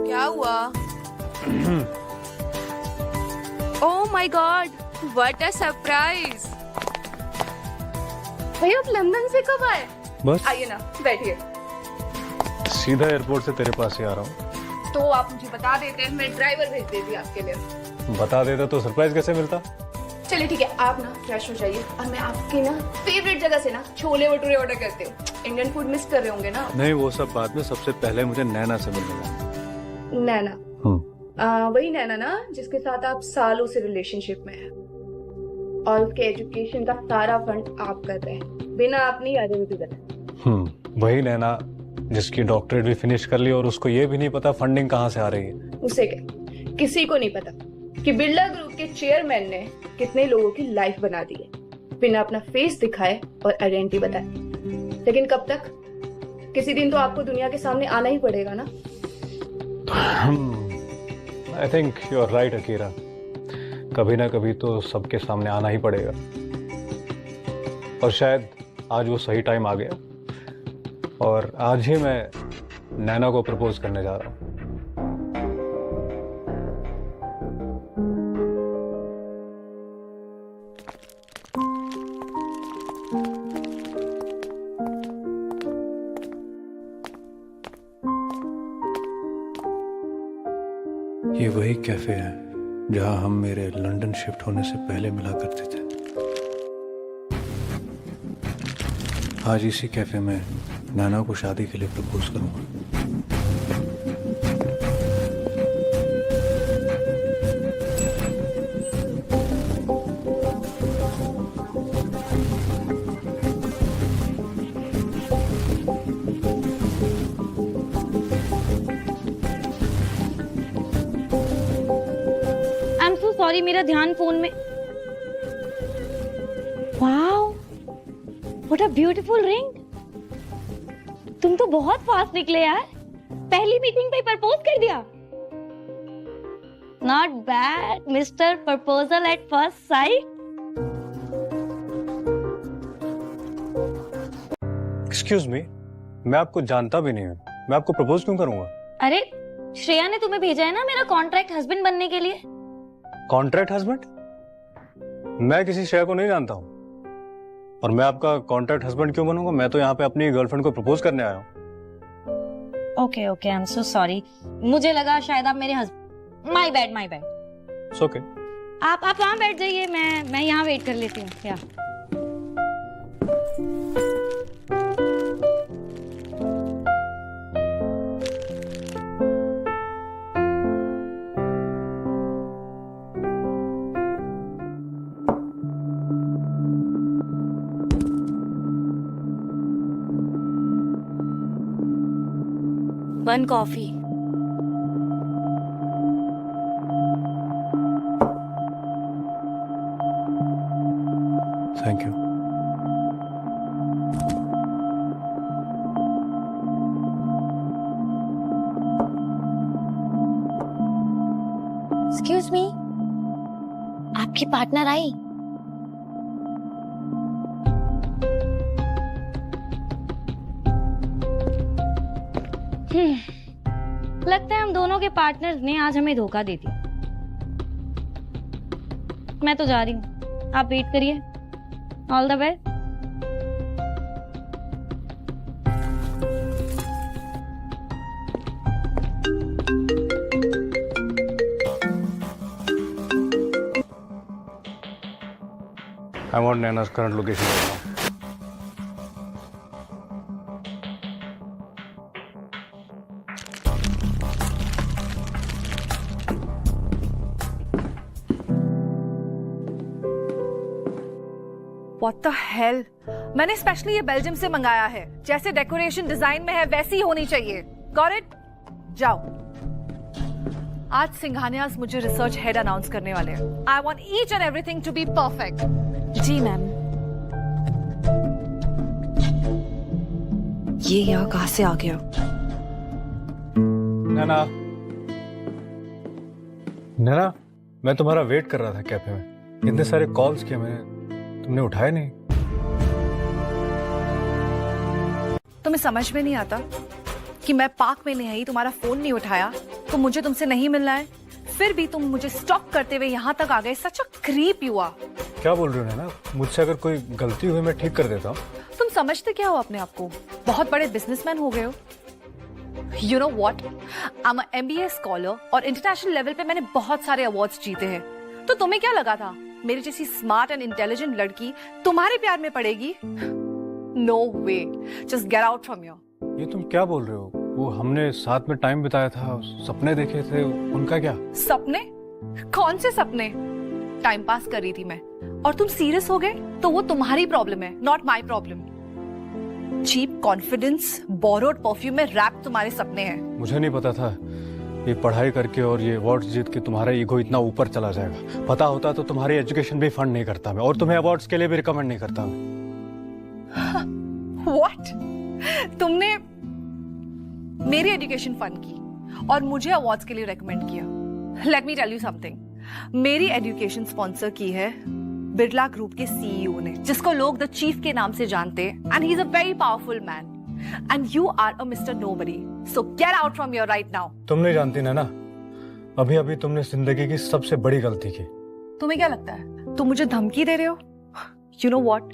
क्या हुआ? Oh my God, what a surprise. भैया आप लंदन से कब आए? बस आइए ना, बैठिए। सीधा एयरपोर्ट से तेरे पास ही आ रहा हूँ। तो आप मुझे बता देते, मैं ड्राइवर भेज देती आपके लिए। बता देता तो सरप्राइज कैसे मिलता? चलिए ठीक है, आप ना फ्रेश हो जाइए और मैं आपकी ना फेवरेट जगह से ना छोले भटूरे ऑर्डर करती हूँ। इंडियन फूड मिस कर रहे होंगे ना? नहीं, वो सब बाद में, सबसे पहले मुझे नैना से मिलना। नैना? वही नैना ना जिसके साथ आप सालों से रिलेशनशिप में हैं और उसके एजुकेशन का सारा फंड आप कर रहे हैं बिना अपनी आइडेंटिटी बताए। वही नैना जिसकी डॉक्टरेट भी फिनिश कर ली और उसको ये भी नहीं पता फंडिंग कहाँ से आ रही है। उसे क्या, किसी को नहीं पता कि बिरला ग्रुप के चेयरमैन ने कितने लोगों की लाइफ बना दी है बिना अपना फेस दिखाए और आइडेंटिटी बताए। लेकिन कब तक? किसी दिन तो आपको दुनिया के सामने आना ही पड़ेगा ना। I think you are right Akira, कभी ना कभी तो सबके सामने आना ही पड़ेगा और शायद आज वो सही टाइम आ गया और आज ही मैं नैना को प्रपोज करने जा रहा हूँ। ये वही कैफे है जहां हम मेरे लंदन शिफ्ट होने से पहले मिला करते थे। आज इसी कैफे में नैना को शादी के लिए प्रपोज करूंगा। सॉरी, मेरा ध्यान फोन में। Wow, what a beautiful ring. तुम तो बहुत फास्ट निकले यार, पहली मीटिंग पे प्रपोज कर दिया। Not bad mister proposal at first sight. Excuse me, मैं आपको जानता भी नहीं हूँ, मैं आपको प्रपोज क्यों करूंगा? अरे श्रेया ने तुम्हें भेजा है ना मेरा कॉन्ट्रैक्ट हस्बैंड बनने के लिए। Contract husband? मैं किसी श्रेया को नहीं जानता हूँ और मैं आपका कॉन्ट्रैक्ट हस्बैंड क्यों बनूंगा? मैं तो यहाँ पे अपनी गर्लफ्रेंड को प्रपोज करने आया हूँ। Okay okay, I am so sorry, मुझे लगा शायद आप मेरे husband. My bad my bad. It's okay. आप वहाँ बैठ जाइए, मैं यहाँ वेट कर लेती हूँ। या one coffee. Thank you. Excuse me, आपकी पार्टनर आई? लगता है हम दोनों के पार्टनर्स ने आज हमें धोखा दे दिया। मैं तो जा रही हूँ, आप वेट करिए। All the best. I want Naina's current location right now. What the hell? मैंने स्पेशली ये बेल्जियम से मंगाया है, जैसे डेकोरेशन डिजाइन में है वैसी ही होनी चाहिए। Got it? जाओ। आज सिंघानियाज मुझे रिसर्च हेड अनाउंस करने वाले हैं। I want each and everything to be perfect. जी मैम। ये यहाँ कहाँ से आ गया? नैना, नैना, मैं तुम्हारा वेट कर रहा था कैफे में। इतने सारे कॉल्स किए मैंने, तुमने उठाया नहीं। तुम्हें समझ में नहीं आता कि मैं पार्क में नहीं आई, तुम्हारा फोन नहीं उठाया, तो मुझे तुमसे नहीं मिलना है, फिर भी तुम मुझे स्टॉप करते हुए यहाँ तक आ गए। सच अ क्रीप यू आर। क्या बोल रही हो नैना? मुझसे अगर कोई गलती हुई मैं ठीक कर देता हूँ। तुम समझते क्या हो अपने आप को? बहुत बड़े बिजनेसमैन हो गए हो। You know what, I am MBA scholar और इंटरनेशनल लेवल पे मैंने बहुत सारे अवार्ड्स जीते हैं। तो तुम्हें क्या लगा था मेरी जैसी स्मार्ट एंड इंटेलिजेंट लड़की तुम्हारे प्यार में पड़ेगी? No way, just get out from here. ये तुम क्या बोल रहे हो? वो हमने साथ में टाइम बिताया था, सपने देखे थे, उनका क्या? सपने? कौन से सपने? टाइम पास कर रही थी मैं और तुम सीरियस हो गए, तो वो तुम्हारी प्रॉब्लम है, not my problem. Cheap confidence, borrowed perfume में रैप तुम्हारे सपने हैं। मुझे नहीं पता था ये पढ़ाई करके और ये अवार्ड्स जीत के तुम्हारा ईगो इतना ऊपर चला जाएगा। पता होता तो तुम्हारी एजुकेशन भी फंड नहीं करता मैं, और तुम्हें अवार्ड्स के लिए भी रिकमेंड नहीं करता मैं। व्हाट? तुमने मेरी एजुकेशन फंड की और मुझे अवार्ड्स के लिए रेकमेंड किया। Let me tell you something, मेरी एजुकेशन स्पॉन्सर की है बिरला ग्रुप के CEO ने, जिसको लोग द चीफ के नाम से जानते हैं, and he is a very powerful man, and you are a mister nobody, so get out from your right now. तुम नहीं जानती ना, अभी अभी तुमने जिंदगी की सबसे बड़ी गलती की। तुम्हें क्या लगता है तुम मुझे धमकी दे रहे हो? यू नो व्हाट,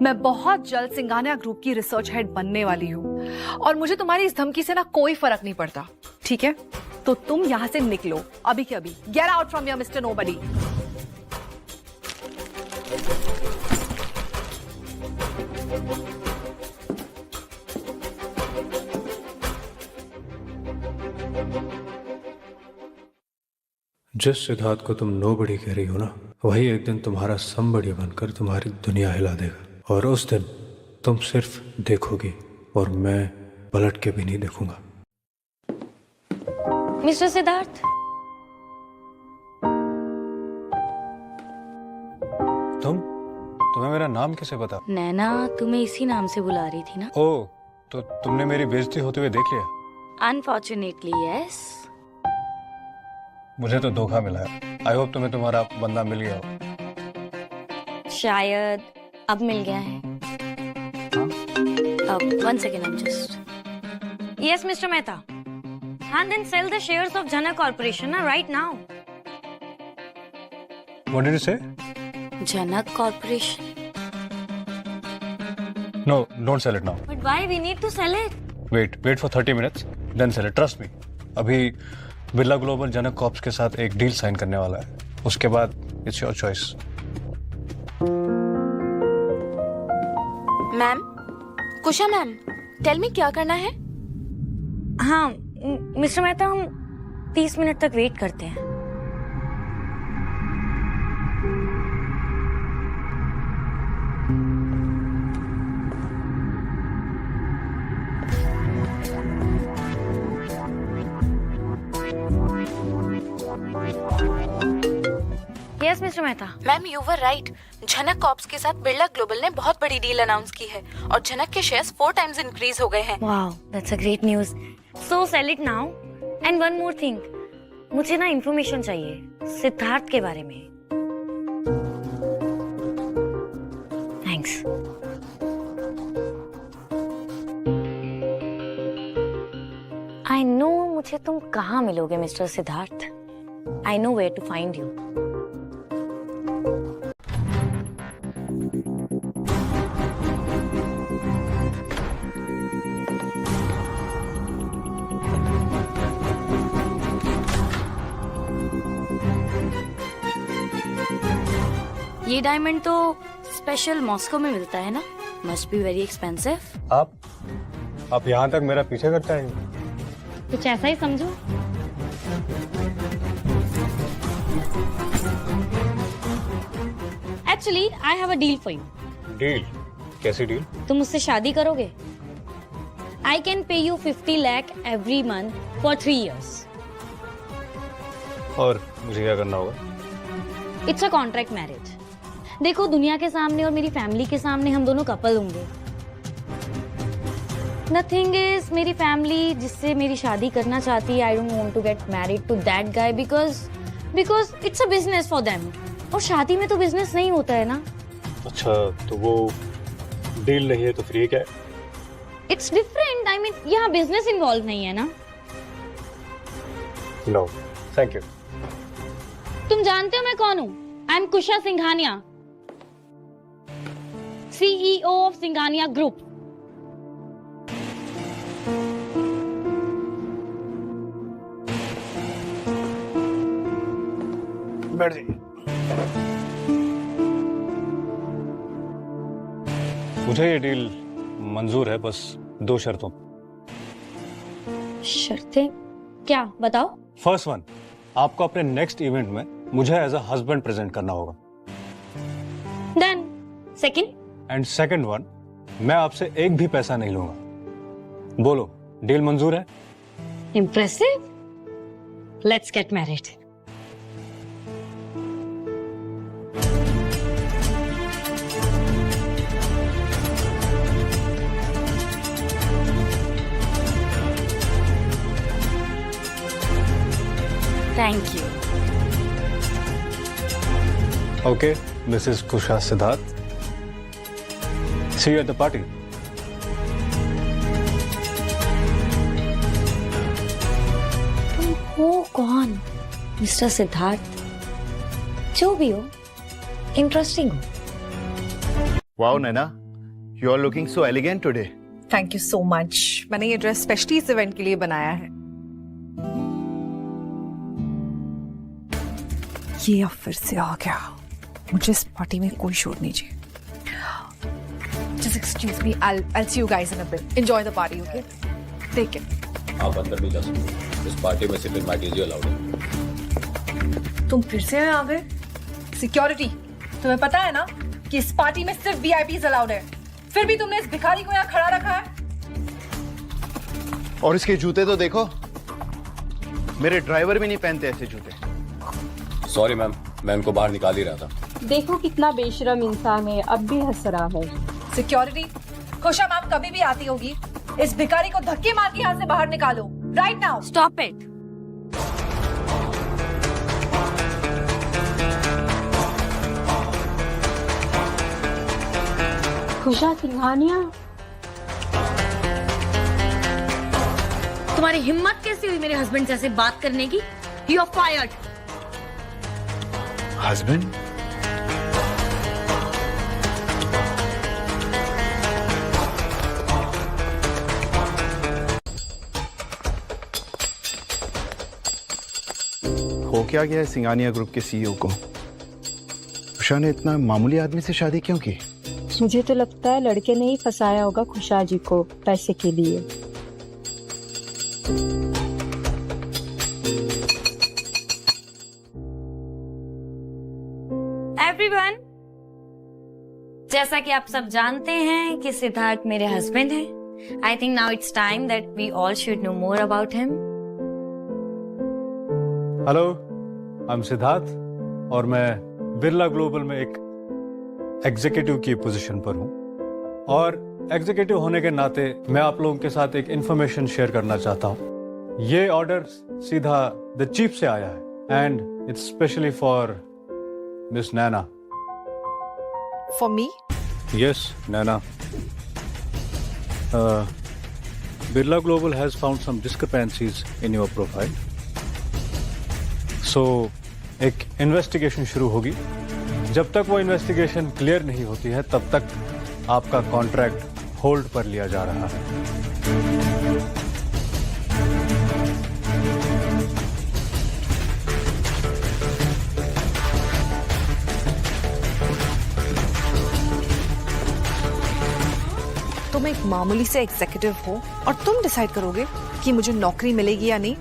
मैं बहुत जल्द सिंघानिया ग्रुप की रिसर्च हेड बनने वाली हूँ और मुझे तुम्हारी इस धमकी से ना कोई फर्क नहीं पड़ता, ठीक है? तो तुम यहाँ से निकलो अभी के अभी। Gate out from your mister nobody. जिस सिद्धार्थ को तुम नोबड़ी कह रही हो ना, वही एक दिन तुम्हारा समबड़ी बनकर तुम्हारी दुनिया हिला देगा, और उस दिन तुम सिर्फ देखोगी और मैं पलट के भी नहीं देखूंगा। मिस्टर सिद्धार्थ, तुम्हें मेरा नाम कैसे पता? नैना तुम्हें इसी नाम से बुला रही थी ना? ओ, तो तुमने मेरी बेइज्जती होते हुए देख लिया? Unfortunately yes. मुझे तो धोखा मिला है। आई होप तुम्हें तुम्हारा बंदा मिल गया हो। शायद अब मिल गया है। अब 1 second, I'm just. Yes, Mr. Mehta. And then sell the shares of Jana Corporation right now. What did you say? Janak Corporation. No, don't sell it now. But why? We need to sell it. Wait for 30 minutes, then sell it. Trust me. अभी Birla global जनक corps के साथ एक deal sign करने वाला है, उसके बाद it's your choice. Ma'am, Kusha ma'am, tell me क्या करना है? हाँ मिस्टर मेहता, हम 30 मिनट तक वेट करते हैं। Yes mister Mehta. Ma'am, you were right. झनक कॉर्प्स के साथ बिरला ग्लोबल ने बहुत बड़ी डील अनाउंस की है और झनक के शेयर्स 4 times इंक्रीज हो गए हैं। Wow, that's a great news. So sell it now. And one more thing, मुझे ना इन्फॉर्मेशन चाहिए सिद्धार्थ के बारे में। थैंक्स। आई नो मुझे तुम कहाँ मिलोगे mister Siddharth. I know where to find you. ये डायमंड तो स्पेशल मॉस्को में मिलता है ना? Must be very expensive. आप यहाँ तक मेरा पीछे करते हैं? कुछ ऐसा ही समझो। Actually I have a deal for you. Deal? कैसी डील? तुम मुझसे शादी करोगे? I can pay you 50 lakh every month for 3 years। और मुझे क्या करना होगा? It's a contract marriage. देखो, दुनिया के सामने और मेरी फैमिली के सामने हम दोनों कपल होंगे। नथिंग इज, मेरी फैमिली जिससे मेरी शादी करना चाहती है, I don't want to get married to that guy because it's a business for them. और शादी में तो बिजनेस नहीं होता है ना, अच्छा, तो वो डील नहीं है तो फ्री क्या है? इट्स डिफरेंट, आई मीन यहाँ बिजनेस इन्वॉल्व नहीं है ना। No, thank you. तुम जानते हो मैं कौन हूँ? I am Kusha Singhania, CEO of Singhania group. बैठ जाइए। मुझे ये डील मंजूर है, बस 2 शर्तों। शर्तें क्या, बताओ। फर्स्ट वन, आपको अपने नेक्स्ट इवेंट में मुझे एज अ हस्बैंड प्रेजेंट करना होगा। Done. Second? And second one, मैं आपसे एक भी पैसा नहीं लूंगा। बोलो, डील मंजूर है? Impressive. Let's get married. Thank you. Okay, Mrs. Kusha Siddharth. See you at the party. तुम हो कौन? मिस्टर सिद्धार्थ? जो भी हो, इंटरेस्टिंग हो। Wow, Naina, you are looking so elegant today. Thank you so much. मैंने ये ड्रेस स्पेशली इस इवेंट के लिए बनाया है। ये अब फिर से आ गया। मुझे इस पार्टी में कोई शोर नहीं चाहिए। Just excuse me, I'll see you guys in a bit. Enjoy the party, okay? Take it. आप अंदर भी जा सकते हो। इस पार्टी में सिर्फ इनवाइट इज अलाउड है। तुम फिर से आ गए? सिक्योरिटी, तुम्हें पता है ना कि इस पार्टी में सिर्फ VIPs अलाउड है। फिर भी तुमने इस भिखारी को यहाँ खड़ा रखा है। और इसके जूते तो देखो, मेरे ड्राइवर भी नहीं पहनते ऐसे जूते। सॉरी मैम, मैं इनको बाहर निकाल ही रहा था। देखो कितना बेशरम इंसान है, अब भी हंस रहा है। सिक्योरिटी, खुशा मैम कभी भी आती होगी, इस भिखारी को धक्के मार के यहाँ से बाहर निकालो right now. Stop it. Khusha Singhania, तुम्हारी हिम्मत कैसी हुई मेरे हस्बैंड से ऐसे बात करने की? You are fired. हस्बैंड? हो क्या गया है सिंघानिया ग्रुप के CEO को? उषा ने इतना मामूली आदमी से शादी क्यों की? मुझे तो लगता है लड़के ने ही फंसाया होगा खुशा जी को पैसे के लिए। एवरीवन, जैसा कि आप सब जानते हैं कि सिद्धार्थ मेरे हस्बैंड हैं। I think now it's time that we all should know more about him. Hello, I am Siddharth और मैं बिरला ग्लोबल में एक एग्जीक्यूटिव की पोजीशन पर हूं। और एग्जीक्यूटिव होने के नाते मैं आप लोगों के साथ एक इंफॉर्मेशन शेयर करना चाहता हूं। ये ऑर्डर सीधा द चीफ से आया है and it's specially for miss Naina. For me? Yes, Nana. Birla Global has found some discrepancies in your profile. So, एक इन्वेस्टिगेशन शुरू होगी। जब तक वो इन्वेस्टिगेशन क्लियर नहीं होती है, तब तक आपका कॉन्ट्रैक्ट होल्ड पर लिया जा रहा है। तुम एक मामूली से एग्जीक्यूटिव हो और तुम डिसाइड करोगे कि मुझे नौकरी मिलेगी या नहीं।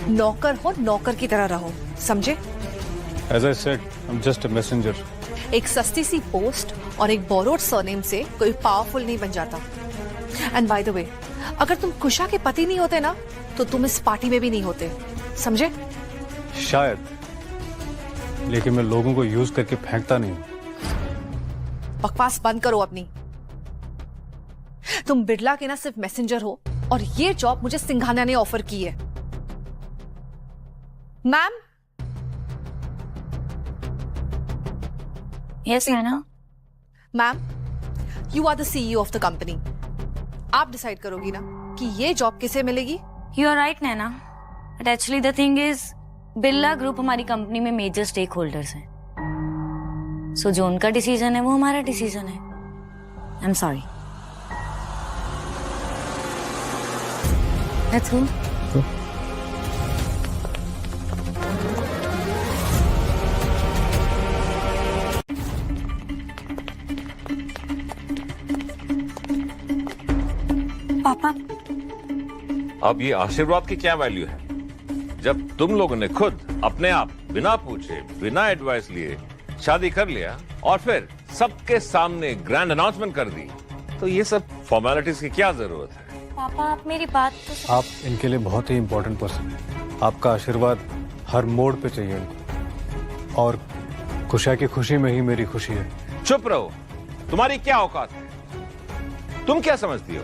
नौकर हो, नौकर की तरह रहो, समझे? As I said, I'm just a messenger. एक सस्ती सी पोस्ट और एक बोरोड सरनेम से कोई पावरफुल नहीं बन जाता। एंड बाय द वे, अगर तुम कुशा के पति नहीं होते ना, तो तुम इस पार्टी में भी नहीं होते, समझे? शायद, लेकिन मैं लोगों को यूज करके फेंकता नहीं हूं। बकवास बंद करो अपनी। तुम बिरला के ना सिर्फ मैसेंजर हो और ये जॉब मुझे सिंघानिया ने ऑफर की है। Ma'am, yes Naina. Ma'am, you are the CEO of the company. आप डिसाइड करोगी ना कि ये जॉब किसे मिलेगी। You are right Naina, but actually the thing is Birla group हमारी कंपनी में मेजर स्टेक होल्डर्स हैं। सो जो उनका डिसीजन है वो हमारा डिसीजन है। I am sorry. That's all. पापा, अब ये आशीर्वाद की क्या वैल्यू है जब तुम लोगों ने खुद अपने आप बिना पूछे बिना एडवाइस लिए शादी कर लिया और फिर सबके सामने ग्रैंड अनाउंसमेंट कर दी, तो ये सब फॉर्मेलिटीज की क्या जरूरत है। पापा आप मेरी बात तो आप इनके लिए बहुत ही इंपॉर्टेंट पर्सन हैं। आपका आशीर्वाद हर मोड़ पे चाहिए इनको, और खुशिया की खुशी में ही मेरी खुशी है। चुप रहो, तुम्हारी क्या औकात है? तुम क्या समझती हो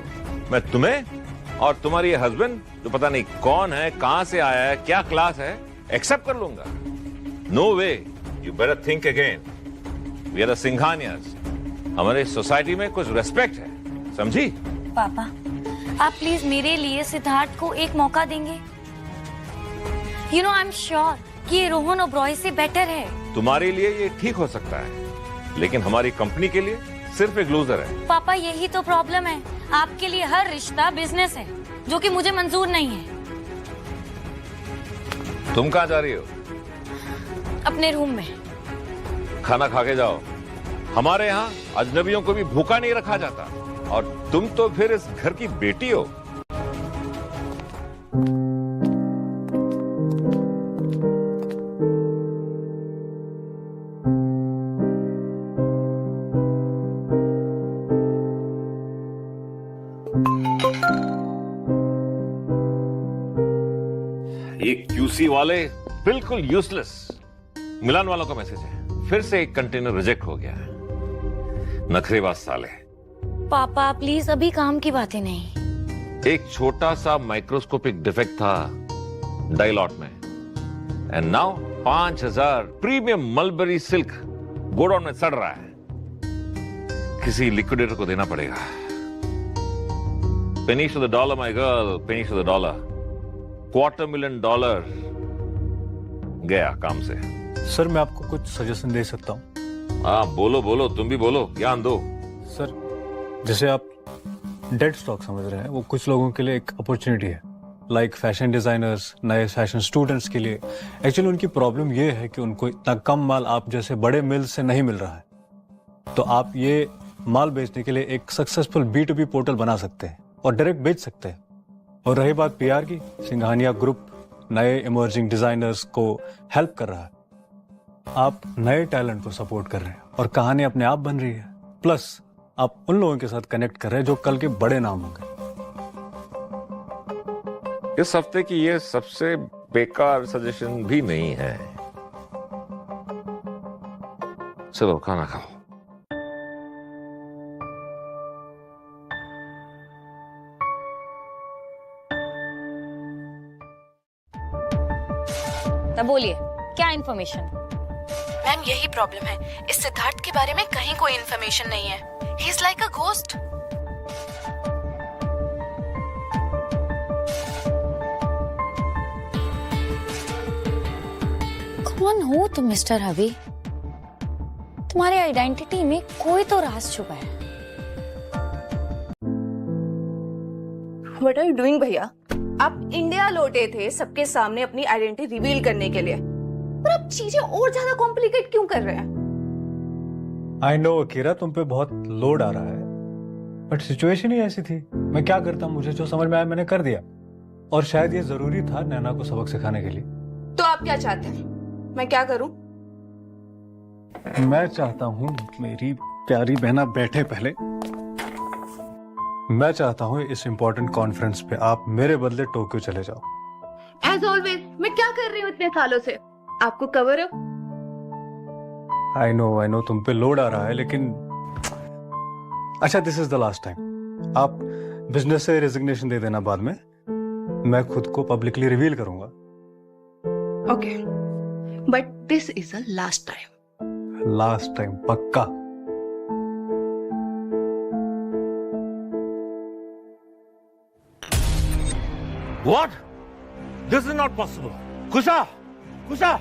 मैं तुम्हें और तुम्हारी हस्बैंड जो पता नहीं कौन है, कहां से आया है, क्या क्लास है, एक्सेप्ट कर लूंगा? No way, you better think again. We are the Singhanias. हमारे सोसाइटी में कुछ रेस्पेक्ट है, समझी? पापा आप प्लीज मेरे लिए सिद्धार्थ को एक मौका देंगे। You know I am sure कि ये रोहन ओबरॉय से बेटर है। तुम्हारे लिए ये ठीक हो सकता है, लेकिन हमारी कंपनी के लिए सिर्फ एक लूजर है। पापा यही तो प्रॉब्लम है, आपके लिए हर रिश्ता बिजनेस है, जो कि मुझे मंजूर नहीं है। तुम कहां जा रही हो? अपने रूम में। खाना खा के जाओ। हमारे यहाँ अजनबियों को भी भूखा नहीं रखा जाता, और तुम तो फिर इस घर की बेटी हो। ये क्यूसी वाले बिल्कुल यूजलेस। मिलान वालों का मैसेज है, फिर से एक कंटेनर रिजेक्ट हो गया है। नखरेबाज साले। पापा प्लीज अभी काम की बातें नहीं। एक छोटा सा माइक्रोस्कोपिक डिफेक्ट था डाइलॉट में, and now 5000 premium mulberry silk godown में सड़ रहा है। किसी लिक्विडेटर को देना पड़ेगा। Pennies to the dollar my girl, pennies to the dollar. $250,000 गया काम से। सर मैं आपको कुछ सजेशन दे सकता हूँ? हाँ बोलो बोलो, तुम भी बोलो, ज्ञान दो। सर जैसे आप डेड स्टॉक समझ रहे हैं, वो कुछ लोगों के लिए एक अपॉर्चुनिटी है, लाइक फैशन डिजाइनर्स, नए फैशन स्टूडेंट्स के लिए। एक्चुअली उनकी प्रॉब्लम ये है कि उनको इतना कम माल आप जैसे बड़े मिल से नहीं मिल रहा है। तो आप ये माल बेचने के लिए एक सक्सेसफुल B2B पोर्टल बना सकते हैं और डायरेक्ट बेच सकते हैं। और रही बात PR की, सिंघानिया ग्रुप नए इमर्जिंग डिजाइनर्स को हेल्प कर रहा है। आप नए टैलेंट को सपोर्ट कर रहे हैं और कहानी अपने आप बन रही है। प्लस आप उन लोगों के साथ कनेक्ट कर रहे हैं जो कल के बड़े नाम होंगे। इस हफ्ते की ये सबसे बेकार सजेशन भी नहीं है। चलो खाना खाओ। तब बोलिए क्या इन्फॉर्मेशन? मैम यही प्रॉब्लम है, इस सिद्धार्थ के बारे में कहीं कोई इन्फॉर्मेशन नहीं है। He is like a ghost. कौन हो तुम मिस्टर हबी? तुम्हारी आइडेंटिटी में कोई तो राज छुपा है। व्हाट आर यू डूइंग भैया? आप इंडिया लौटे थे सबके सामने अपनी आइडेंटिटी रिवील करने के लिए, पर आप चीजें और ज्यादा कॉम्प्लिकेट क्यों कर रहे हैं? आई नो अकीरा, तुम पे बहुत लोड आ रहा है, बट सिचुएशन ही ऐसी थी। मैं क्या करता, मुझे जो समझ में आया मैंने कर दिया, और शायद ये जरूरी था नैना को सबक सिखाने के लिए। तो आप क्या चाहते हैं मैं क्या करूं? मैं चाहता हूँ मेरी प्यारी बहना बैठे पहले। मैं चाहता हूँ इस इम्पोर्टेंट कॉन्फ्रेंस पे आप मेरे बदले टोक्यो चले जाओ। एज ऑलवेज मैं क्या कर रही हूँ इतने सालों से? आपको कवर अप। आई नो तुम पे लोड आ रहा है, लेकिन अच्छा this is the last time. आप बिजनेस से रेजिग्नेशन दे देना, बाद में मैं खुद को पब्लिकली रिवील करूंगा। Okay, but this is the last time. Last time पक्का। What? This is not possible. Kusha! Kusha!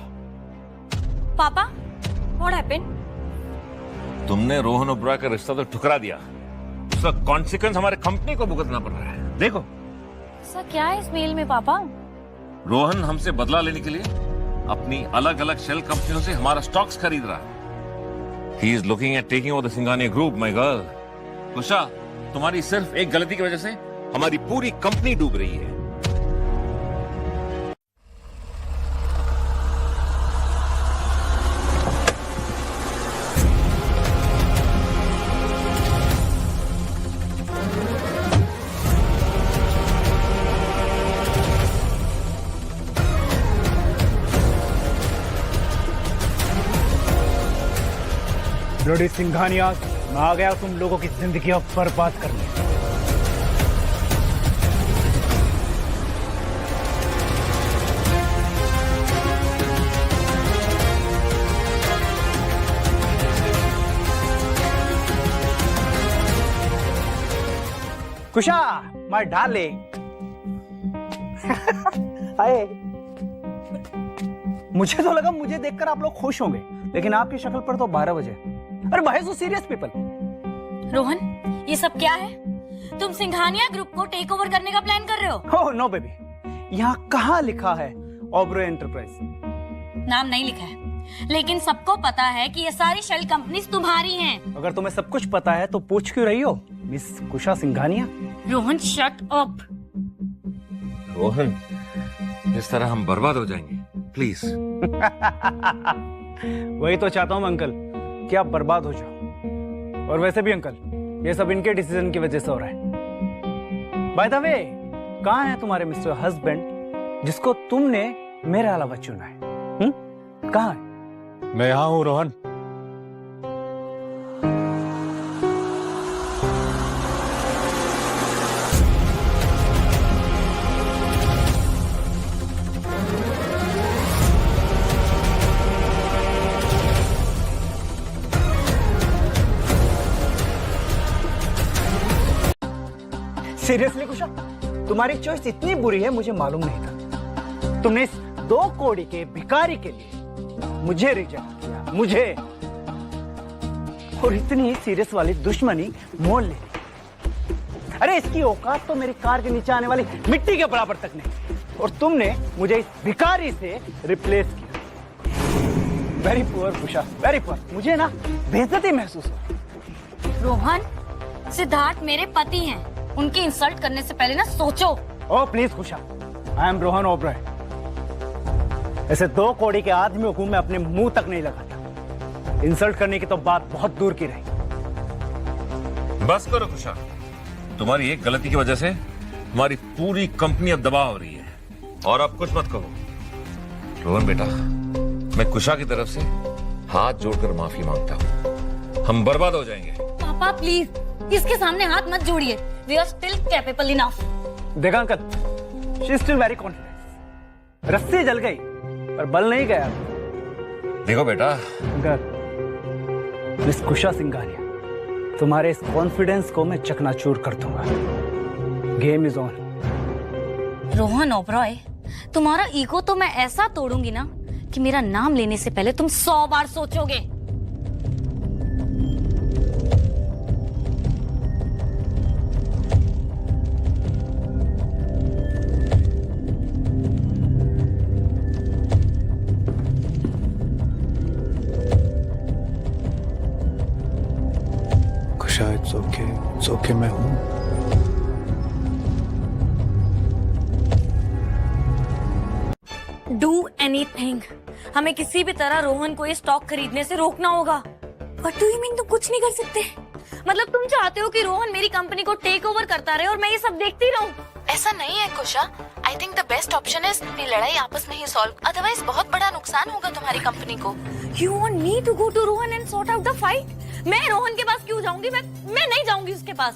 पापा, what happened? तुमने रोहन ओबरॉय का रिश्ता तो ठुकरा दिया, उसका कॉन्सिक्वेंस हमारे कंपनी को भुगतना पड़ रहा है। देखो, ऐसा क्या है इस मेल में पापा? रोहन हमसे बदला लेने के लिए अपनी अलग अलग शेल कंपनियों से हमारा स्टॉक्स खरीद रहा है। He is looking at taking over the Singhania group, my girl. कुशा, तुम्हारी सिर्फ एक गलती की वजह से हमारी पूरी कंपनी डूब रही है। ब्लडी सिंघानिया, मैं आ गया तुम लोगों की जिंदगी अब बर्बाद करने। कुशा, माय डार्लिंग। हाय। मुझे तो लगा मुझे देखकर आप लोग खुश होंगे, लेकिन आपकी शक्ल पर तो 12 बजे। अरे भाई सो सीरियस पीपल। रोहन, ये सब क्या है? तुम सिंघानिया ग्रुप को टेक ओवर करने का प्लान कर रहे हो? ओह नो बेबी, यहाँ कहाँ लिखा है ओबरॉय एंटरप्राइज? नाम नहीं लिखा है, लेकिन सबको पता है कि ये सारी शेल कंपनीज तुम्हारी हैं। अगर तुम्हें सब कुछ पता है तो पूछ क्यों रही हो miss Kusha Singhania? Rohan shut up. Rohan, इस तरह हम बर्बाद हो जाएंगे, प्लीज। वही तो चाहता हूँ अंकल कि आप बर्बाद हो जाओ। और वैसे भी अंकल, ये सब इनके डिसीजन की वजह से हो रहा है। बाय द वे, कहाँ है तुम्हारे मिस्टर हस्बैंड जिसको तुमने मेरे अलावा चुना है? कहाँ है? मैं यहाँ हूँ रोहन। सीरियसली कुशा, तुम्हारी चॉइस इतनी बुरी है मुझे मालूम नहीं था। तुमने इस 2 कौड़ी के भिखारी के लिए मुझे रिजेक्ट किया, मुझे, और इतनी सीरियस वाली दुश्मनी मोल ले ली। अरे इसकी औकात तो मेरी कार के नीचे आने वाली मिट्टी के बराबर तक नहीं, और तुमने मुझे इस भिखारी से रिप्लेस किया। Very poor Kusha, very poor. मुझे ना बेइज्जती महसूस हो। रोहन, सिद्धार्थ मेरे पति हैं, उनकी इंसल्ट करने से पहले ना सोचो। Oh please Kusha, I am Rohan Oberoi. ऐसे 2 कौड़ी के आदमियों को मैं अपने मुंह तक नहीं लगाता। इंसल्ट करने की तो बात बहुत दूर की रही। बस करो कुशा, तुम्हारी एक गलती की वजह से हमारी पूरी कंपनी अब दबाव हो रही है, और अब कुछ मत कहो। रोहन बेटा, मैं कुशा की तरफ से हाथ जोड़कर माफी मांगता हूँ, हम बर्बाद हो जाएंगे। पापा प्लीज, इसके सामने हाथ मत जोड़िए। We are still capable enough. देखा uncle, she is still very confident. रस्सी जल गई पर बल नहीं गया। देखो बेटा, अंकल, मिस कुशा सिंघानिया, तुम्हारे इस कॉन्फिडेंस को मैं चकनाचूर कर दूंगा। Game is on. Rohan Oberoi, तुम्हारा ईगो तो मैं ऐसा तोड़ूंगी ना कि मेरा नाम लेने से पहले तुम 100 बार सोचोगे। इट्स ओके, मैं हूं। डू एनीथिंग, हमें किसी भी तरह रोहन को ये स्टॉक खरीदने से रोकना होगा। What do you mean? तुम कुछ नहीं कर सकते? मतलब तुम चाहते हो कि रोहन मेरी कंपनी को टेक ओवर करता रहे और मैं ये सब देखती रहूं? ऐसा नहीं है Kusha, I think the best option is ये लड़ाई आपस में ही सॉल्व, अदरवाइज बहुत बड़ा नुकसान होगा तुम्हारी कंपनी को। You want me to go to Rohan and sort out the fight? मैं रोहन के पास क्यों जाऊंगी? मैं नहीं जाऊंगी उसके पास।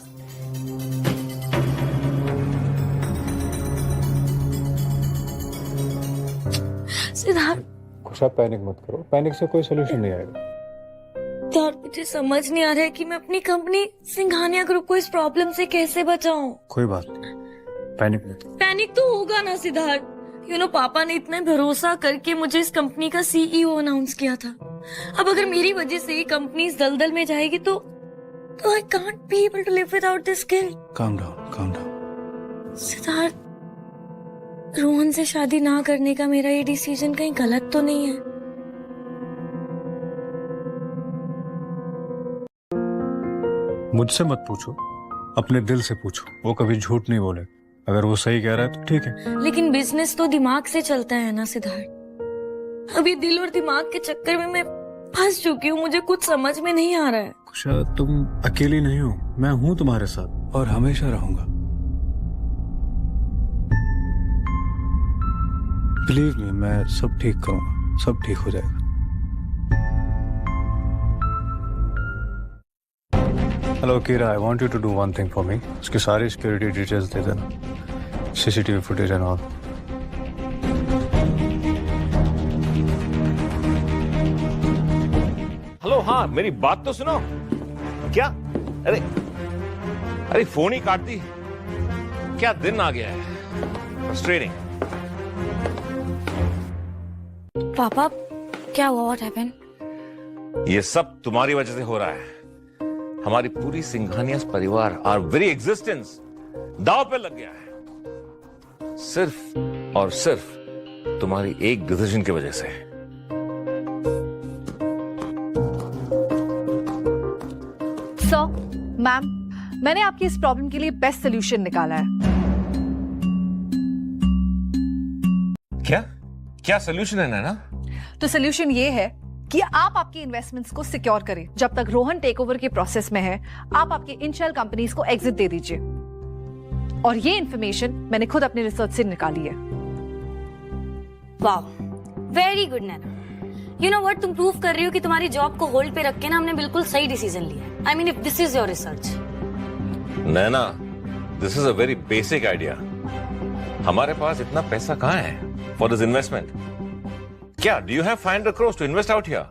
सिद्धार्थ, कुशा पैनिक मत करो, पैनिक से कोई सोल्यूशन नहीं आएगा। मुझे समझ नहीं आ रहा है कि मैं अपनी कंपनी सिंघानिया ग्रुप को इस प्रॉब्लम से कैसे बचाऊं। कोई बात नहीं, पैनिक मत। पैनिक तो होगा ना सिद्धार्थ। पापा ने इतना भरोसा करके मुझे इस कंपनी का सीईओ अनाउंस किया था। अब अगर मेरी वजह से ये कंपनी इस दलदल में जाएगी तो I can't be able to live without this guilt. Calm down. Siddharth, Rohan से शादी ना करने का मेरा ये डिसीजन कहीं गलत तो नहीं है? मुझसे मत पूछो, अपने दिल से पूछो। वो कभी झूठ नहीं बोले। अगर वो सही कह रहा है तो ठीक है। लेकिन बिजनेस तो दिमाग से चलता है ना सिद्धार्थ। अभी दिल और दिमाग के चक्कर में मैं फंस चुकी हूँ। मुझे कुछ समझ में नहीं आ रहा है। कुशा, तुम अकेली नहीं हो, मैं हूं तुम्हारे साथ और हमेशा रहूंगा। बिलीव मी, मैं सब ठीक करूंगा, सब ठीक हो जाएगा। Hello Kiara, I want you to do one thing for me. उसकी सारी सिक्योरिटी डिटेल्स दे देना, CCTV footage and all. Hello, हाँ मेरी बात तो सुनो। क्या? अरे फोन ही काट दी। क्या दिन आ गया है, फ्रस्ट्रेटिंग। पापा, क्या हुआ? What happened? ये सब तुम्हारी वजह से हो रहा है। हमारी पूरी सिंघानियास परिवार, आवर वेरी एग्जिस्टेंस दांव पे लग गया है, सिर्फ और सिर्फ तुम्हारी एक डिसीजन की वजह से। सर, मैम, मैंने आपकी इस प्रॉब्लम के लिए बेस्ट सोल्यूशन निकाला है। क्या सोल्यूशन है नैना? तो सोल्यूशन ये है कि आप आपकी इन्वेस्टमेंट्स को सिक्योर करें। जब तक रोहन टेकओवर के प्रोसेस में है, आप आपके इनशेल कंपनीज को एग्जिट दे दीजिए। और ये इंफॉर्मेशन मैंने खुद अपने रिसर्च से निकाली है। वाह, very good Naina. You know what, तुम प्रूव कर रही हो कि तुम्हारी जॉब को होल्ड पे रख के ना हमने बिल्कुल सही डिसीजन लिया। I mean, if this is your research. Naina, this is a very basic idea. हमारे पास इतना पैसा कहां है फॉर दिस इन्वेस्टमेंट? क्या do you have 500 crores to invest out here?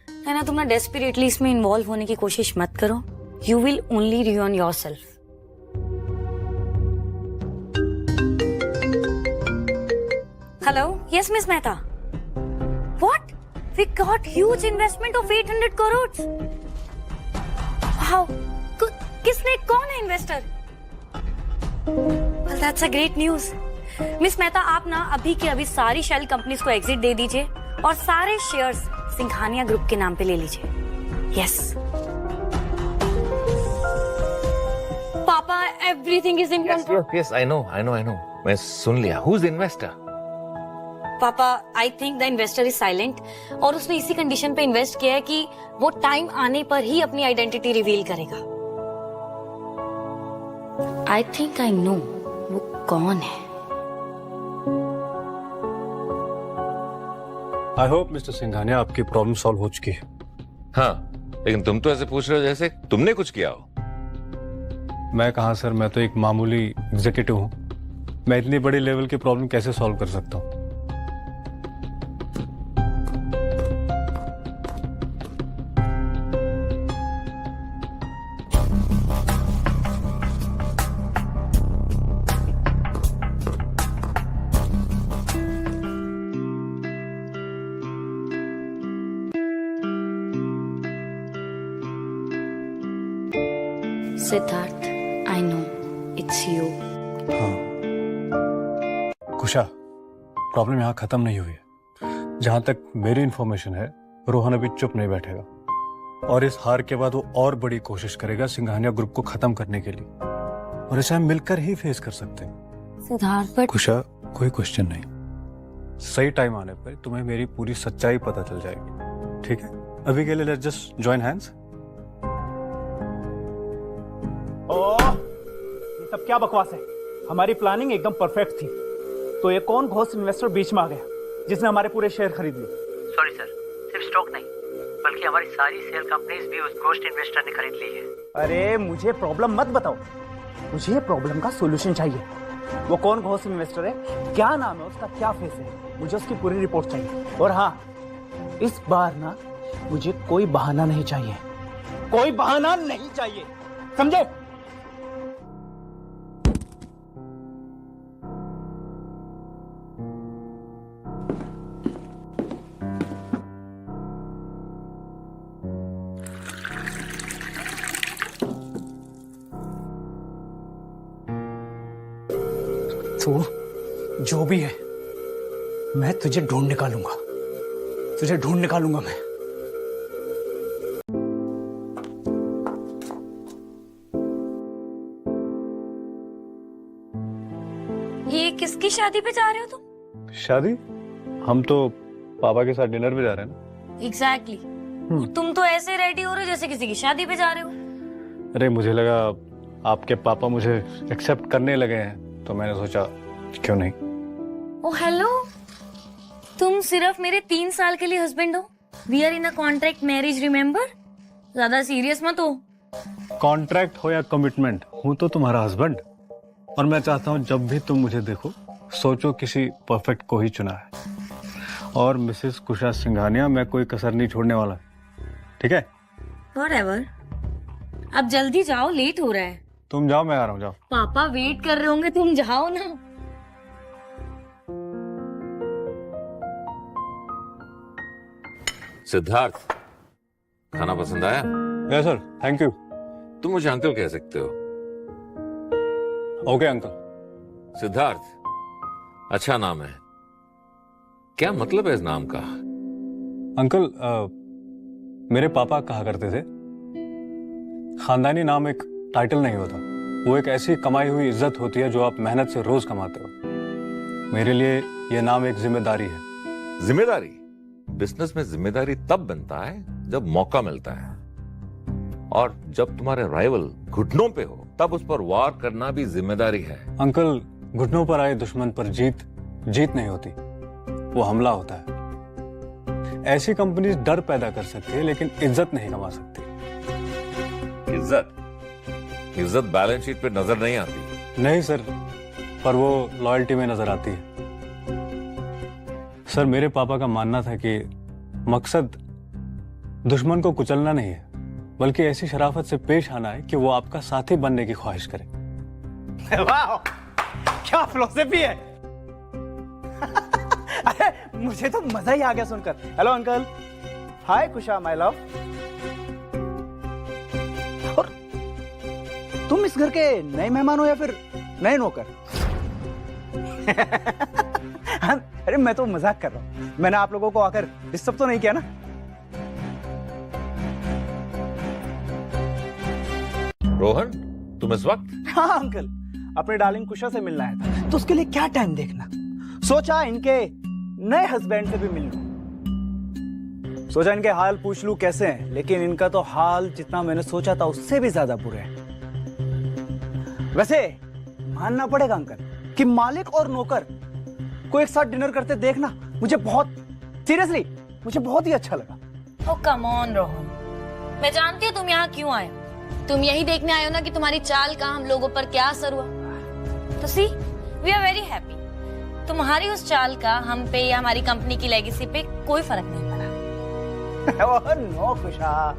Naina, तुम ना डेस्परेटली इसमें इन्वॉल्व होने की कोशिश मत करो। You will only ruin yourself. Hello, yes miss Mehta. What? We got huge investment of 800 crores। How? किसने? कौन है investor? Well, that's a great news. Miss Mehta, आप ना अभी के अभी सारी शेल कंपनीज को एग्जिट दे दीजिए और सारे शेयर्स सिंघानिया ग्रुप के नाम पे ले लीजिए। Yes papa, everything is in control. Yes, I know. मैं सुन लिया। Who is the investor? Papa, I think the investor is silent और उसने इसी कंडीशन पे इन्वेस्ट किया है कि वो टाइम आने पर ही अपनी आइडेंटिटी रिवील करेगा। आई थिंक आई नो वो कौन है। आई होप मिस्टर सिंघानिया आपकी प्रॉब्लम सॉल्व हो चुकी है। हाँ, लेकिन तुम तो ऐसे पूछ रहे हो जैसे तुमने कुछ किया हो। मैं कहा सर, मैं तो एक मामूली एग्जीक्यूटिव हूँ। मैं इतनी बड़ी लेवल की प्रॉब्लम कैसे सॉल्व कर सकता हूँ? Siddharth, I no it's you. हाँ कुशा, प्रॉब्लम यहाँ खत्म नहीं हुई है। जहां तक मेरी इंफॉर्मेशन है, रोहन अभी चुप नहीं बैठेगा और इस हार के बाद वो और बड़ी कोशिश करेगा सिंघानिया ग्रुप को खत्म करने के लिए, और इसे हम मिलकर ही फेस कर सकते हैं। सिद्धार्थ, बट कुशा, कोई क्वेश्चन नहीं। सही टाइम आने पर तुम्हें मेरी पूरी सच्चाई पता चल जाएगी, ठीक है? अभी के लिए लेट्स जस्ट जॉइन हैंड्स। ये सब क्या बकवास है? हमारी प्लानिंग एकदम परफेक्ट थी, तो ये कौन घोस्ट इन्वेस्टर बीच में आ गया जिसने हमारे पूरे शेयर खरीद लिए? सॉरी सर, सिर्फ स्टॉक नहीं बल्कि हमारी सारी शेयर कंपनीज भी उस घोस्ट इन्वेस्टर ने खरीद ली है। अरे मुझे प्रॉब्लम मत बताओ, मुझे प्रॉब्लम का सॉल्यूशन चाहिए। वो कौन घोस्ट इन्वेस्टर है, क्या नाम है उसका, क्या फेस है, मुझे उसकी पूरी रिपोर्ट चाहिए। और हाँ, इस बार ना मुझे कोई बहाना नहीं चाहिए। कोई बहाना नहीं चाहिए, समझे? तो जो भी है, मैं तुझे ढूंढ निकालूंगा, तुझे ढूंढ निकालूंगा मैं। ये किसकी शादी पे जा रहे हो तुम? शादी? हम तो पापा के साथ डिनर पे जा रहे हैं ना। एग्जैक्टली तुम तो ऐसे रेडी हो रहे हो जैसे किसी की शादी पे जा रहे हो। अरे मुझे लगा आपके पापा मुझे एक्सेप्ट करने लगे हैं, तो मैंने सोचा क्यों नहीं। ओ हेलो, तुम सिर्फ मेरे 3 साल के लिए हस्बैंड हो। We are in a contract marriage, remember? ज्यादा सीरियस मत हो। कॉन्ट्रैक्ट हो या कमिटमेंट, हूं तो तुम्हारा हस्बैंड। और मैं चाहता हूं जब भी तुम मुझे देखो, सोचो किसी परफेक्ट को ही चुना है। और मिसेस कुशा सिंघानिया, मैं कोई कसर नहीं छोड़ने वाला, ठीक है? व्हाटएवर। अब जल्दी जाओ, लेट हो रहा है। तुम जाओ, मैं आ रहा हूँ, जाओ। पापा वेट कर रहे होंगे, तुम जाओ ना। सिद्धार्थ, खाना पसंद आया? Yes sir, thank you. तुम मुझे अंकल कह सकते हो। Okay uncle. सिद्धार्थ, अच्छा नाम है। क्या मतलब है इस नाम का? अंकल, मेरे पापा कहा करते थे, खानदानी नाम एक टाइटल नहीं होता, वो एक ऐसी कमाई हुई इज्जत होती है जो आप मेहनत से रोज कमाते हो। मेरे लिए यह नाम एक जिम्मेदारी है। जिम्मेदारी? बिजनेस में जिम्मेदारी तब बनता है जब मौका मिलता है, और जब तुम्हारे राइवल घुटनों पे हो तब उस पर वार करना भी जिम्मेदारी है। अंकल, घुटनों पर आए दुश्मन पर जीत नहीं होती, वो हमला होता है। ऐसी कंपनीज डर पैदा कर सकती है लेकिन इज्जत नहीं कमा सकती। इज्जत बैलेंस शीट पे नजर नहीं आती। नहीं सर, पर वो लॉयल्टी में नजर आती है। सर, मेरे पापा का मानना था कि मकसद दुश्मन को कुचलना नहीं है, बल्कि ऐसी शराफत से पेश आना है कि वो आपका साथी बनने की ख्वाहिश करे। वाह, क्या फिलॉसफी है। अरे मुझे तो मजा ही आ गया सुनकर। Hello uncle. Hi Kusha my love. और तुम इस घर के नए मेहमान हो या फिर नए नौकर? अरे मैं तो मजाक कर रहा हूं, मैंने आप लोगों को आकर डिस्टर्ब तो नहीं किया ना? रोहन, तुम इस वक्त? हाँ अंकल, अपने डार्लिंग कुशा से मिलना है था, तो उसके लिए क्या टाइम देखना, सोचा इनके नए हस्बैंड से भी मिल लूं। सोचा इनके हाल पूछ लूं कैसे हैं, लेकिन इनका तो हाल जितना मैंने सोचा था उससे भी ज्यादा बुरे हैं। वैसे मानना पड़ेगा अंकल कि मालिक और नौकर को एक साथ डिनर करते देखना मुझे बहुत, सीरियसली मुझे बहुत ही अच्छा लगा। ओह कम ऑन रोहन, मैं जानती हूँ तुम यहाँ क्यों आए। तुम यही देखने आए हो ना कि तुम्हारी चाल का हम लोगों पर क्या असर हुआ। तो सी, वी आर वेरी हैप्पी। तुम्हारी उस चाल का हम पे या हमारी कंपनी की लेगेसी पे कोई फर्क नहीं पड़ा। नो खुशा,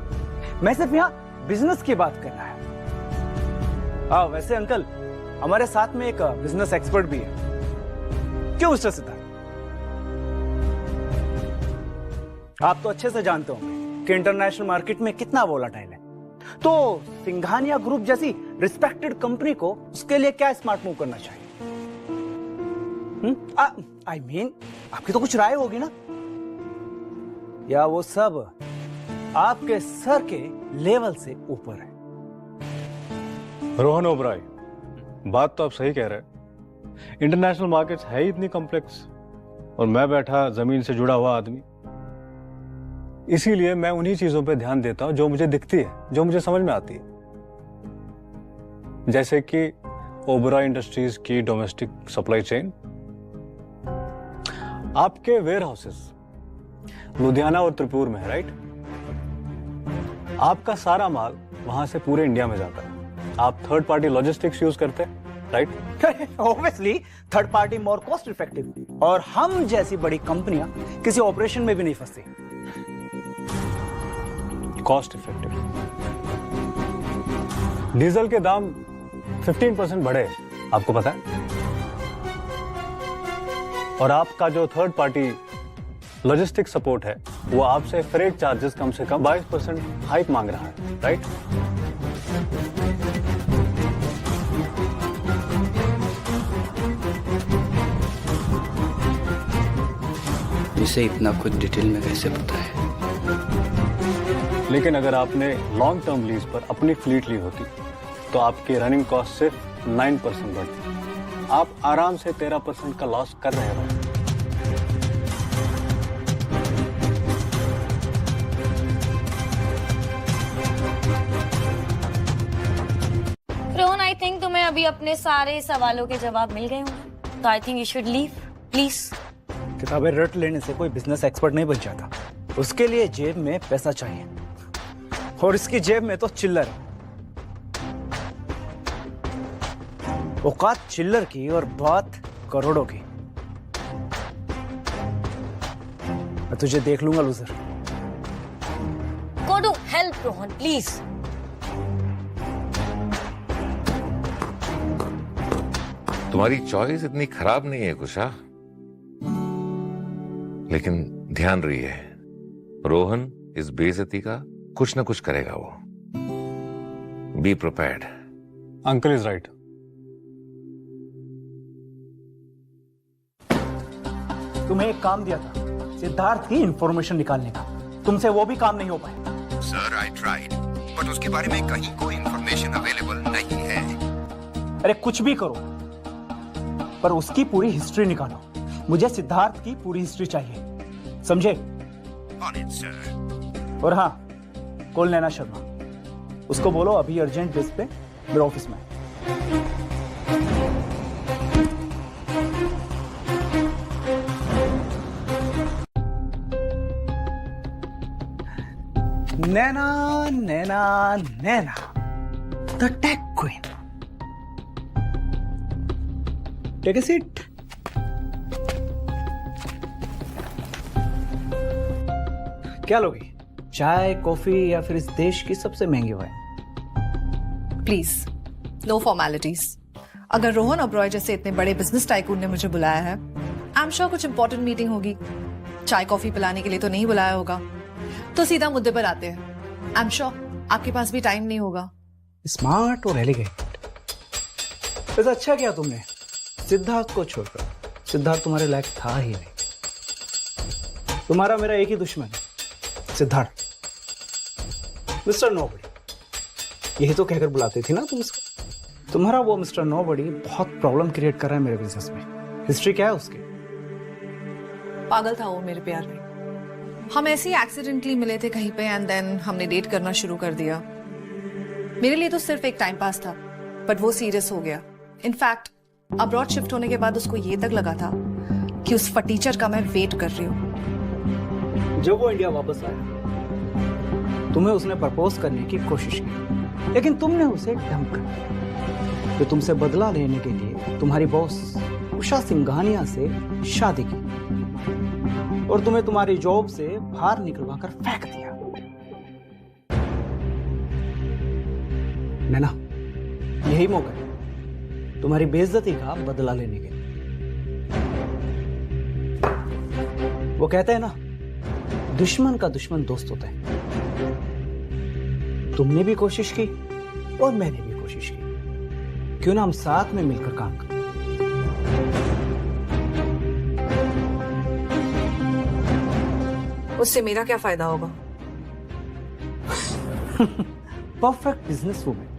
मैं सिर्फ यहाँ बिजनेस की बात करना है। हाँ वैसे अंकल, हमारे साथ में एक बिजनेस एक्सपर्ट भी है। क्यों मिस्टर सिद्धार्थ, आप तो अच्छे से जानते होंगे कि इंटरनेशनल मार्केट में कितना वोलाटाइल है, तो सिंघानिया ग्रुप जैसी रिस्पेक्टेड कंपनी को उसके लिए क्या स्मार्ट मूव करना चाहिए? आई मीन आपकी तो कुछ राय होगी ना, या वो सब आपके सर के लेवल से ऊपर है? रोहन ओबराय, बात तो आप सही कह रहे हैं। इंटरनेशनल मार्केट्स है ही इतनी कॉम्प्लेक्स, और मैं बैठा जमीन से जुड़ा हुआ आदमी, इसीलिए मैं उन्हीं चीजों पे ध्यान देता हूं जो मुझे दिखती है, जो मुझे समझ में आती है। जैसे कि ओबराय इंडस्ट्रीज की डोमेस्टिक सप्लाई चेन, आपके वेयर हाउसेस लुधियाना और त्रिपुर में है, राइट? आपका सारा माल वहां से पूरे इंडिया में जाता है। आप थर्ड पार्टी लॉजिस्टिक्स यूज करते हैं, right? Obviously third party more cost effective, और हम जैसी बड़ी कंपनियां किसी ऑपरेशन में भी नहीं फंसती। कॉस्ट इफेक्टिव डीजल के दाम 15% बढ़े, आपको पता है? और आपका जो थर्ड पार्टी लॉजिस्टिक सपोर्ट है वो आपसे फ्रेट चार्जेस कम से कम 22% हाइक मांग रहा है, राइट? इसे इतना कुछ डिटेल में कैसे पता है? लेकिन अगर आपने लॉन्ग टर्म लीज पर अपनी फ्लीट ली होती तो आपकी रनिंग कॉस्ट सिर्फ 9% बढ़ती। आप आराम से 13% का लॉस कर रहे हो। रोहन, आई थिंक तुम्हें अभी अपने सारे सवालों के जवाब मिल गए होंगे, तो आई think you should leave please. किताबें रट लेने से कोई बिजनेस एक्सपर्ट नहीं बन जाता। उसके लिए जेब में पैसा चाहिए, और इसकी जेब में तो चिल्लर है। औकात चिल्लर की और बात करोड़ों की। मैं तुझे देख लूंगा loser. Go to help Rohan please. तुम्हारी चॉइस इतनी खराब नहीं है कुशा, लेकिन ध्यान रही है, रोहन इस बेइज्जती का कुछ ना कुछ करेगा वो। Be prepared. Uncle is right. तुम्हें एक काम दिया था सिद्धार्थ की इंफॉर्मेशन निकालने का, तुमसे वो भी काम नहीं हो पाया। सर आई ट्राइड, बट उसके बारे में कहीं कोई इंफॉर्मेशन अवेलेबल नहीं है। अरे कुछ भी करो, पर उसकी पूरी हिस्ट्री निकालो। मुझे सिद्धार्थ की पूरी हिस्ट्री चाहिए, समझे? On it sir. और हाँ, कॉल नैना शर्मा, उसको बोलो अभी अर्जेंट बेस पे मेरे ऑफिस में। Naina Naina Naina, the tech queen. Take a seat. क्या लोगी, चाय, कॉफी या फिर इस देश की सबसे महंगी वाइन? Please no formalities. अगर रोहन ओबरॉय जैसे इतने बड़े बिजनेस टाइकून ने मुझे बुलाया है, आई एम श्योर कुछ इंपॉर्टेंट मीटिंग होगी। चाय कॉफी पिलाने के लिए तो नहीं बुलाया होगा। तो सीधा मुद्दे पर आते हैं। आई एम श्योर आपके पास भी टाइम नहीं होगा। स्मार्ट और एलिगेंट। वैसे अच्छा किया तुमने सिद्धार्थ को छोड़कर। सिद्धार्थ तुम्हारे लायक था ही नहीं। तुम्हारा मेरा एक ही दुश्मन है, सिद्धार्थ। मिस्टर नोबडी, यही तो कहकर बुलाते थे ना तुम उसको। तुम्हारा वो मिस्टर नोबडी बहुत प्रॉब्लम क्रिएट कर रहा है मेरे बिजनेस में। हिस्ट्री क्या है उसकी? पागल था वो मेरे प्यार में। हम ऐसे ही एक्सीडेंटली मिले थे कहीं पे, एंड देन हमने डेट करना शुरू कर दिया। मेरे लिए तो सिर्फ एक टाइम पास था, बट वो सीरियस हो गया। इनफैक्ट अब्रॉड शिफ्ट होने के बाद उसको ये तक लगा था कि उस फटीचर का मैं वेट कर रही हूँ। जब वो इंडिया वापस आया, तुम्हें उसने प्रपोज करने की कोशिश की, लेकिन तुमने उसे डंप कर दिया। तो तुमसे बदला लेने के लिए तुम्हारी बॉस उषा सिंघानिया से शादी की और तुम्हें तुम्हारी जॉब से बाहर निकलवा कर फेंक दिया। नैना, यही मौका है तुम्हारी बेइज्जती का बदला लेने के लिए। वो कहते हैं ना, दुश्मन का दुश्मन दोस्त होता है। तुमने भी कोशिश की और मैंने भी कोशिश की। क्यों ना हम साथ में मिलकर काम करें? उससे मेरा क्या फायदा होगा? Perfect business women.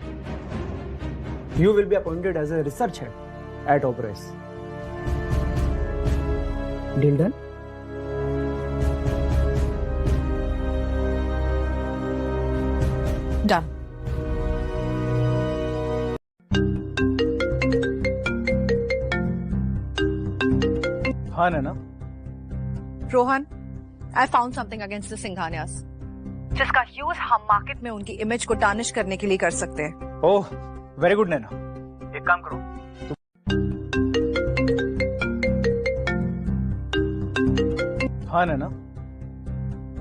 You will be appointed as a research head at Oberoi. Deal done? Done. हाँ Naina. Rohan, I found something against the Singhanias, जिसका यूज हम मार्केट में उनकी इमेज को टार्निश करने के लिए कर सकते हैं। Oh, very good Naina. एक काम करो, हाँ Naina.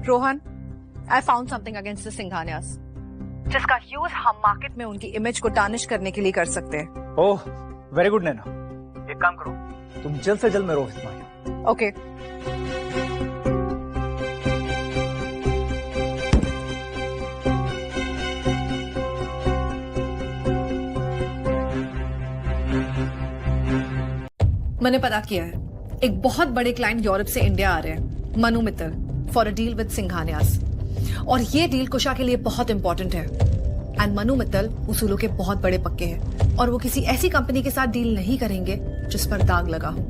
Rohan, I found something against the Singhanias, जिसका यूज हम मार्केट में उनकी इमेज को टार्निश करने के लिए कर सकते हैं। ओह वेरी गुड नैना, एक काम करो, तुम जल्द से जल्द मेरे ऑफिस में आ जाओ। ओके। मैंने पता किया है, एक बहुत बड़े क्लाइंट यूरोप से इंडिया आ रहे हैं, Manu Mittal, for a deal with Singhanias. और ये डील कुशा के लिए बहुत इंपॉर्टेंट है। एंड मनु मित्तल उसूलों के बहुत बड़े पक्के हैं और वो किसी ऐसी कंपनी के साथ डील नहीं करेंगे जिस पर दाग लगा हो।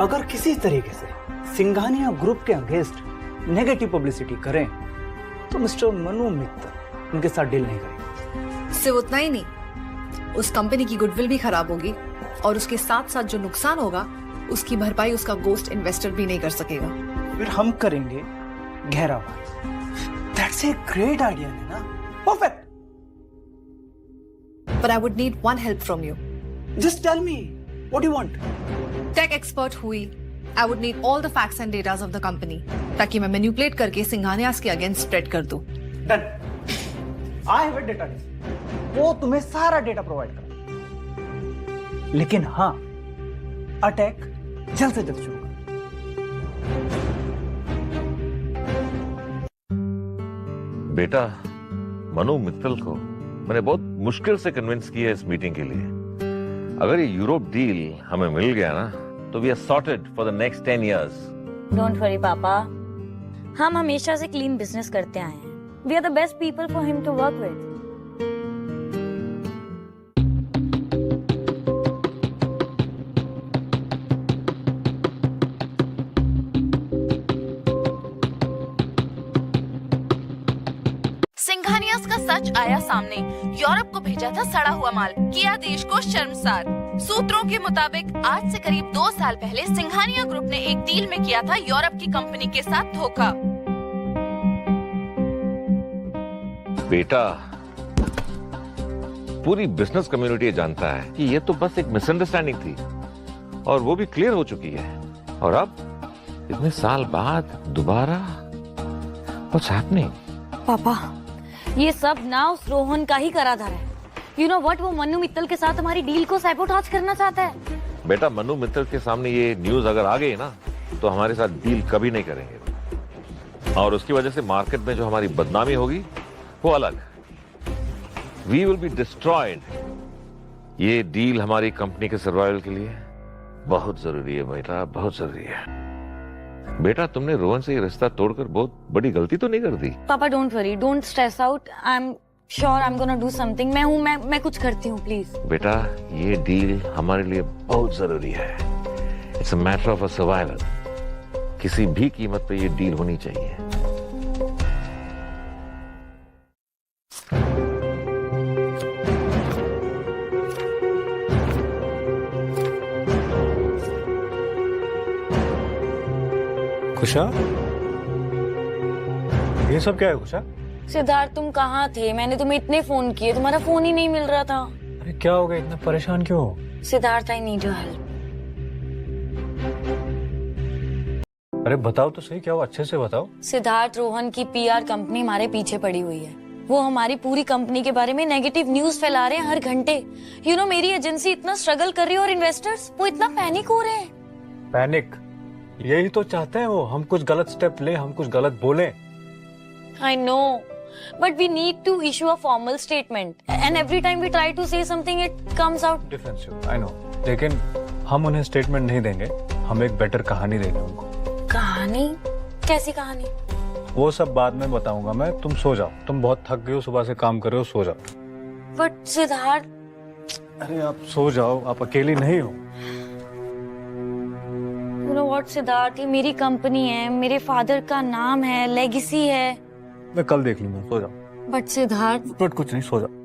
अगर किसी तरीके से सिंघानिया ग्रुप के अगेंस्ट नेगेटिव पब्लिसिटी करें तो मिस्टर मनु मित्तल उनके साथ डील नहीं करेंगे। सिर्फ उतना ही नहीं, उस कंपनी की गुडविल भी खराब होगी और उसके साथ साथ जो नुकसान होगा उसकी भरपाई उसका गोस्ट इन्वेस्टर भी नहीं कर सकेगा। फिर हम करेंगे गहराबाद। दैट्स ए ग्रेट आइडिया ना, perfect. But I would need one help from you. Just tell me what you want. Tech expert हुई, I would need all the facts and data of the company ताकि मैं manipulate करके सिंघानियास के against spread कर दूं। Done. I have a database, वो तुम्हें सारा डेटा प्रोवाइड करेगा। लेकिन हाँ, अटैक जल्द से जल्द शुरू करो। बेटा, मनु मित्तल को मैंने बहुत मुश्किल से कन्विंस किया इस मीटिंग के लिए। अगर ये यूरोप डील हमें मिल गया ना तो we are sorted for the next 10 years। Don't worry papa, हम हमेशा से क्लीन बिजनेस करते आए हैं। We are the best people for him to work with. Singhanias का सच आया सामने। यूरोप को भेजा था सड़ा हुआ माल, किया देश को शर्मसार। सूत्रों के मुताबिक आज से करीब 2 साल पहले सिंघानिया ग्रुप ने एक डील में किया था यूरोप की कंपनी के साथ धोखा। बेटा, पूरी बिजनेस कम्युनिटी जानता है कि ये तो बस एक मिसअंडरस्टैंडिंग थी और वो भी क्लियर हो चुकी है। और अब इतने साल बाद दोबारा व्हाट्स हैपनिंग? पापा, ये सब ना उस रोहन का ही कराधार है। यू नो व्हाट, वो मनु मित्तल के साथ हमारी डील को सैबोटाज करना चाहता है। बेटा, मनु मित्तल के सामने ये न्यूज अगर आ गई ना तो हमारे साथ डील कभी नहीं करेंगे और उसकी वजह से मार्केट में जो हमारी बदनामी होगी वो अलग। We will be destroyed. ये डील हमारी कंपनी के सर्वाइवल के लिए बहुत जरूरी है बेटा, बहुत जरूरी है। बेटा, तुमने रोहन से ये रिश्ता तोड़कर बहुत बड़ी गलती तो नहीं कर दी? पापा don't worry, don't stress out. I am sure I am gonna do something. मैं कुछ करती हूँ, प्लीज। बेटा, ये डील हमारे लिए बहुत जरूरी है। It's a matter of a survival. किसी भी कीमत पे ये डील होनी चाहिए। खुशा, ये सब क्या है खुशा? सिद्धार्थ, तुम कहाँ थे? मैंने तुम्हें इतने फोन किए, तुम्हारा फोन ही नहीं मिल रहा था। अरे क्या हो गया, इतना परेशान क्यों हो? Siddharth, I need your help. अरे बताओ तो सही, क्या हो, अच्छे से बताओ। सिद्धार्थ, रोहन की पीआर कंपनी हमारे पीछे पड़ी हुई है। वो हमारी पूरी कंपनी के बारे में नेगेटिव न्यूज फैला रहे हैं हर घंटे। यू नो, मेरी एजेंसी इतना स्ट्रगल कर रही है और इन्वेस्टर्स वो इतना पैनिक हो रहे हैं। पैनिक? यही तो चाहते हैं वो, हम कुछ गलत स्टेप लें, हम कुछ गलत बोलें। I know, but we need to issue a formal statement. And every time we try to say something, it comes out defensive, I know। लेकिन हम उन्हें स्टेटमेंट नहीं देंगे, हम एक बेटर कहानी देंगे उनको। कहानी? कैसी कहानी? वो सब बाद में बताऊंगा मैं, तुम सो जाओ। तुम बहुत थक गए हो, सुबह से काम कर रहे हो, सो जाओ। But सिद्धार्थ, अरे आप सो जाओ, आप अकेली नहीं हो। you know what सिद्धार्थ, ये मेरी कंपनी है, मेरे फादर का नाम है, लेगेसी है। मैं कल देख लूंगा, सो जाओ। But सिद्धार्थ, बट कुछ नहीं, सो जाओ।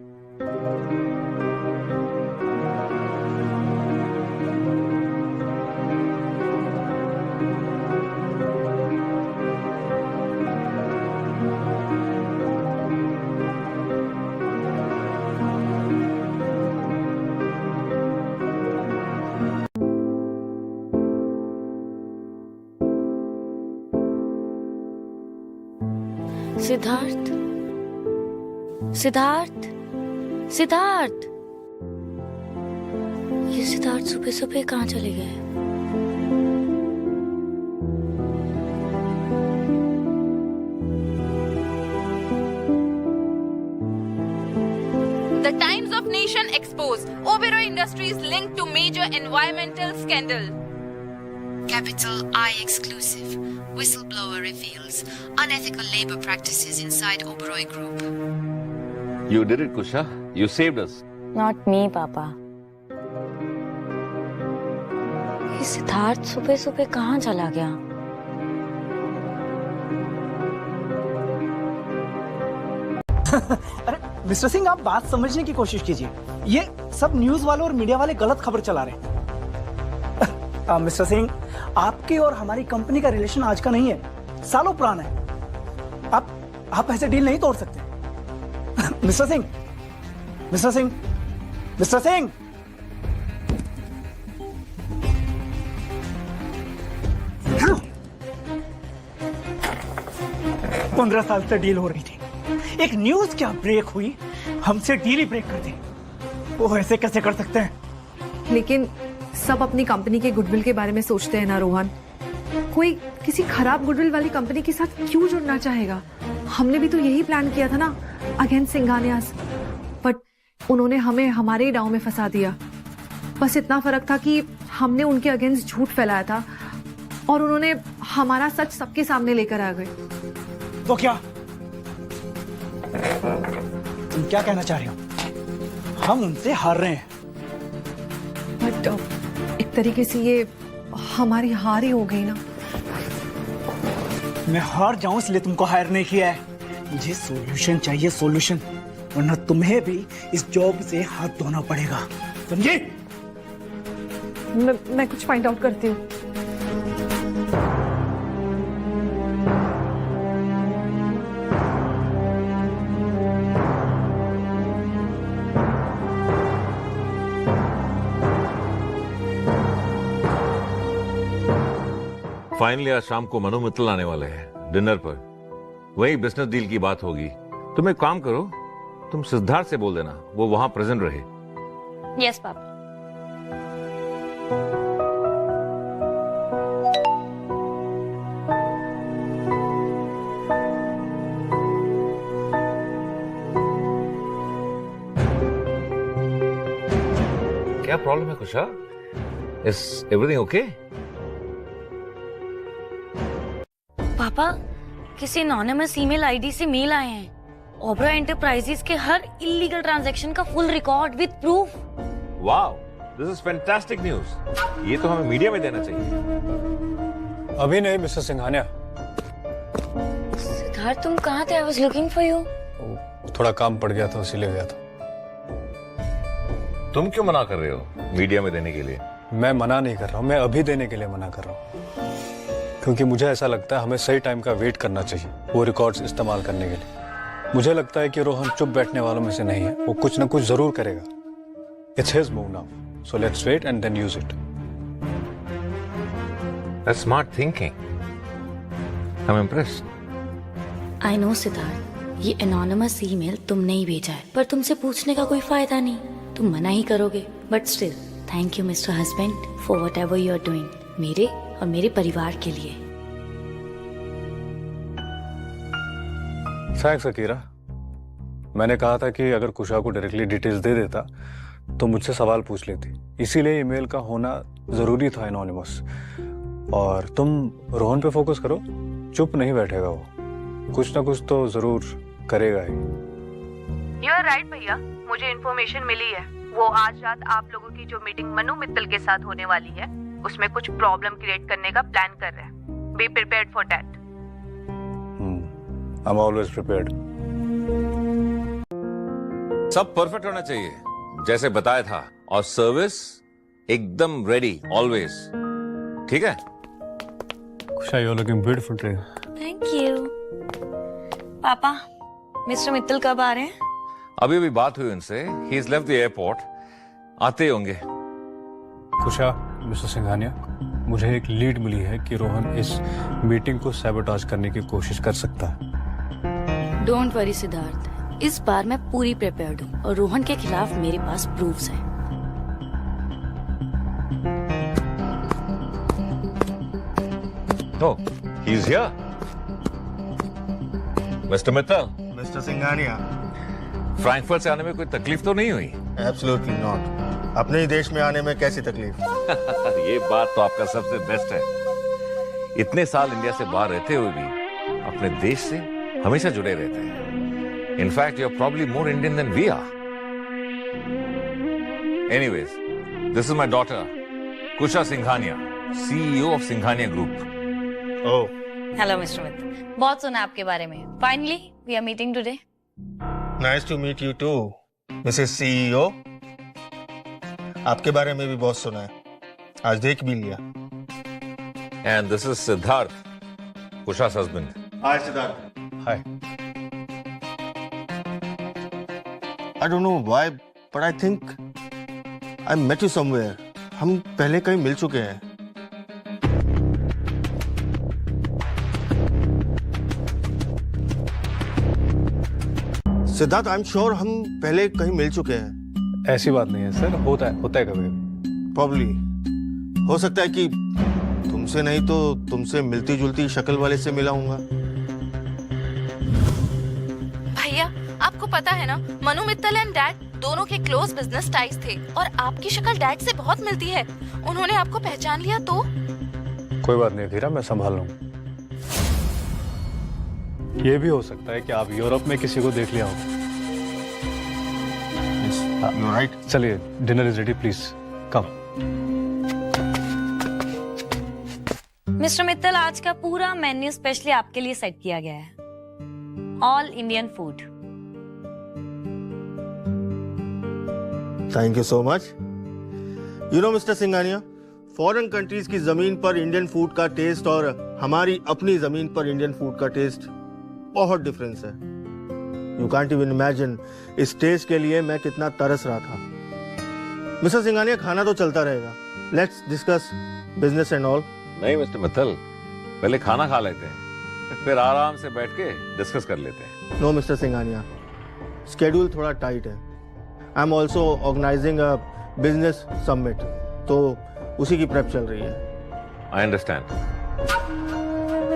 सिद्धार्थ, सिद्धार्थ, सिद्धार्थ, ये सिद्धार्थ सुबह सुबह कहाँ चले गए? The Times of Nation exposed Oberoi Industries linked to major environmental scandal. Capital I exclusive. Whistleblower reveals unethical labor practices inside Oberoi Group. You did it, Kusha. You saved us. Not me, पापा। ये सिद्धार्थ सुबह सुबह कहाँ चला गया? अरे mister Singh, आप बात समझने की कोशिश कीजिए। ये सब न्यूज वाले और मीडिया वाले गलत खबर चला रहे हैं। मिस्टर सिंह, आपकी और हमारी कंपनी का रिलेशन आज का नहीं है, सालों पुराना है। आप ऐसे डील नहीं तोड़ सकते। Mister Singh, mister Singh, mister Singh, 15 साल से डील हो रही थी, एक न्यूज क्या ब्रेक हुई, हमसे डील ही ब्रेक कर दी। वो ऐसे कैसे कर सकते हैं? लेकिन सब अपनी कंपनी के गुडविल के बारे में सोचते हैं ना रोहन। कोई किसी खराब गुडविल वाली कंपनी के साथ क्यों जुड़ना चाहेगा? हमने भी तो यही प्लान किया था ना अगेंस्ट सिंघानियाज, बट उन्होंने हमें हमारे ही डाव में फंसा दिया। बस इतना फर्क था कि हमने उनके अगेंस्ट झूठ फैलाया था और उन्होंने हमारा सच सबके सामने लेकर आ गए। तो क्या तुम क्या कहना चाह रहे हो? हम उनसे हार रहे हैं। बट एक तरीके से ये हमारी हार ही हो गई ना। मैं हार जाऊं इसलिए तुमको हायर नहीं किया है। मुझे सॉल्यूशन चाहिए, सॉल्यूशन, वरना तुम्हें भी इस जॉब से हाथ धोना पड़ेगा, समझे? मैं कुछ फाइंड आउट करती हूँ। फाइनली आज शाम को मनु मित्तल आने वाले हैं डिनर पर। वही बिजनेस डील की बात होगी। तुम एक काम करो, तुम सिद्धार्थ से बोल देना वो वहां प्रेजेंट रहे। Yes papa. क्या प्रॉब्लम है Kusha? Is everything okay? Papa, किसी एनोनिमस ईमेल आईडी से मेल आए हैं। ओबरॉय एंटरप्राइजेस के हर इलीगल ट्रांजैक्शन का full record with proof. Wow, this is fantastic news. ये तो हमें मीडिया में देना चाहिए। अभी नहीं मिस्टर सिंघानिया। सिद्धार्थ, तुम कहाँ थे? I was looking for you. थोड़ा काम पड़ गया था, इसीलिए गया था। तुम क्यों मना कर रहे हो मीडिया में देने के लिए? मैं मना नहीं कर रहा हूँ, मैं अभी देने के लिए मना कर रहा हूँ, क्योंकि मुझे ऐसा लगता है हमें सही टाइम का वेट करना चाहिए वो रिकॉर्ड्स इस्तेमाल करने के लिए। मुझे लगता है कि रोहन चुप बैठने वालों में से नहीं है, वो कुछ ना कुछ जरूर करेगा। It's his move now, so let's wait and then use it. That's smart thinking. I am impressed. I know Siddharth, ये एनोनिमस ईमेल तुमने ही भेजा है, पर तुमसे पूछने का कोई फायदा नहीं, तुम मना ही करोगे। But still thank you mister husband for whatever you are doing, मेरे और मेरे परिवार के लिए। Thanks Akira. मैंने कहा था कि अगर कुशा को डायरेक्टली डिटेल्स दे देता तो मुझसे सवाल पूछ लेती, इसीलिए ईमेल का होना जरूरी था एनोनिमस। और तुम रोहन पे फोकस करो, चुप नहीं बैठेगा वो, कुछ ना कुछ तो जरूर करेगा ही। यू आर राइट भैया, मुझे इन्फॉर्मेशन मिली है। वो आज रात आप लोगों की जो मीटिंग मनु मित्तल के साथ होने वाली है उसमें कुछ प्रॉब्लम क्रिएट करने का प्लान कर रहे हैं। Be prepared for that. I am always prepared. सब परफेक्ट होना चाहिए जैसे बताया था, और सर्विस एकदम रेडी ऑलवेज। ठीक है? Kusha, you are looking beautiful today. Thank you. Papa, mister Mittal कब आ रहे हैं? अभी अभी बात हुई उनसे, he is left the airport, आते ही होंगे। कुशा, मिस्टर सिंघानिया, मुझे एक लीड मिली है कि रोहन इस मीटिंग को सैबोटाज करने की कोशिश कर सकता है। डोंट वरी सिद्धार्थ, इस बार मैं पूरी प्रिपेयर्ड हूँ और रोहन के खिलाफ मेरे पास प्रूफ्स हैं। Oh, he's here. Mr. Mittal, mister Singhania, Frankfurt से आने में कोई तकलीफ तो नहीं हुई? Absolutely not. अपने ही देश में आने में कैसी तकलीफ? ये बात तो आपका सबसे बेस्ट है। इतने साल इंडिया से बाहर रहते हुए भी अपने देश से हमेशा जुड़े रहते हैं। In fact you are probably more Indian than we are. Anyways, this is my daughter Kusha Singhania, CEO of Singhania group. Oh, hello mister Mittal, बहुत सुना आपके बारे में। Finally we are meeting today. Nice to meet you too missus CEO। आपके बारे में भी बहुत सुना है, आज देख भी लिया। And this is Siddharth, Kusha's husband. Hi Siddharth. Hi. I don't know why, but I think I met you somewhere. हम पहले कहीं मिल चुके हैं। सिद्धार्थ, आई एम श्योर हम पहले कहीं मिल चुके हैं। ऐसी बात नहीं है सर, होता है कभी कभी। प्रॉब्ली हो सकता है कि तुमसे नहीं तो तुमसे मिलती जुलती शक्ल वाले से मिला हूंगा। भैया, आपको पता है ना, मनु मित्तल एंड डैड दोनों के क्लोज बिजनेस टाइज थे और आपकी शक्ल डैड से बहुत मिलती है। उन्होंने आपको पहचान लिया तो? कोई बात नहीं धीरा, मैं संभाल लूंगा। ये भी हो सकता है कि आप यूरोप में किसी को देख लिया हो। You right. चलिए, dinner is ready, please come. Mister Mittal, आज का पूरा मेन्यू स्पेशली आपके लिए सेट किया गया है। All Indian food. Thank you so much. You know mister Singhania, foreign countries की जमीन पर इंडियन फूड का टेस्ट और हमारी अपनी जमीन पर इंडियन फूड का टेस्ट बहुत डिफरेंस है। यू कांट इवन इमेजिन इस टेस्ट के लिए मैं कितना तरस रहा था। मिस्टर सिंघानिया, खाना तो चलता रहेगा, let's discuss business and all. नहीं मिस्टर मित्तल, पहले खाना खा लेते हैं, फिर आराम से बैठ के डिस्कस कर लेते हैं। नो मिस्टर सिंघानिया, स्केड्यूल थोड़ा टाइट है। I am also organising a business summit, तो उसी की प्रेप चल रही है। I understand.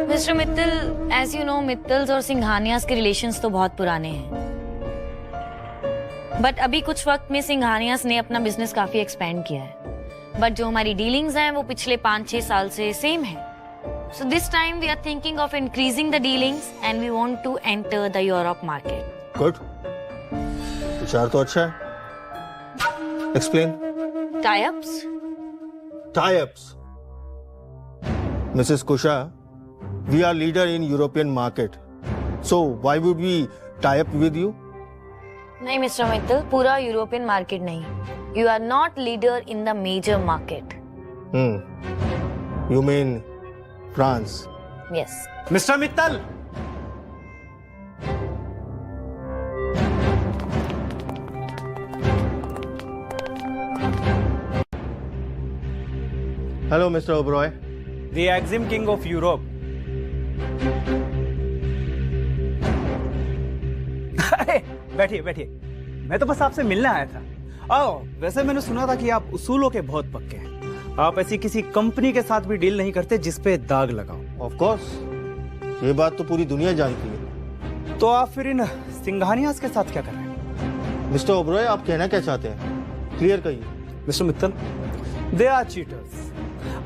Mister Mittal, as you know, Mittals और सिंघानियास के रिलेशंस तो बहुत पुराने हैं, बट अभी कुछ वक्त में सिंघानियास ने अपना बिजनेस काफी एक्सपेंड किया है। बट जो हमारी डीलिंग्स हैं वो पिछले 5-6 साल से सेम है। So this time we are thinking of increasing the dealings and we want to enter the Europe market. Good, विचार तो अच्छा है। Explain. Tie-ups. Tie-ups. Mrs. Kusha, we are leader in European market. So why would we tie up with you? नहीं mister Mittal, पूरा European market नहीं। You are not leader in the major market. You mean France? Yes. Mister Mittal, Hello, Mr. Oberoi. the Exim King of Europe. अरे बैठिए बैठिए, मैं तो बस आपसे मिलने आया था। आओ, वैसे मैंने सुना था कि आप उसूलों के बहुत पक्के हैं। आप ऐसी किसी कंपनी के साथ भी डील नहीं करते जिसपे दाग लगाओ। Of course, ये बात तो पूरी दुनिया जानती है। तो आप फिर इन सिंघानियास के साथ क्या कर रहे हैं? मिस्टर ओबरॉय, आप कहना क्या चाहते हैं? क्लियर कहिए। Mister Mittal, they are cheaters.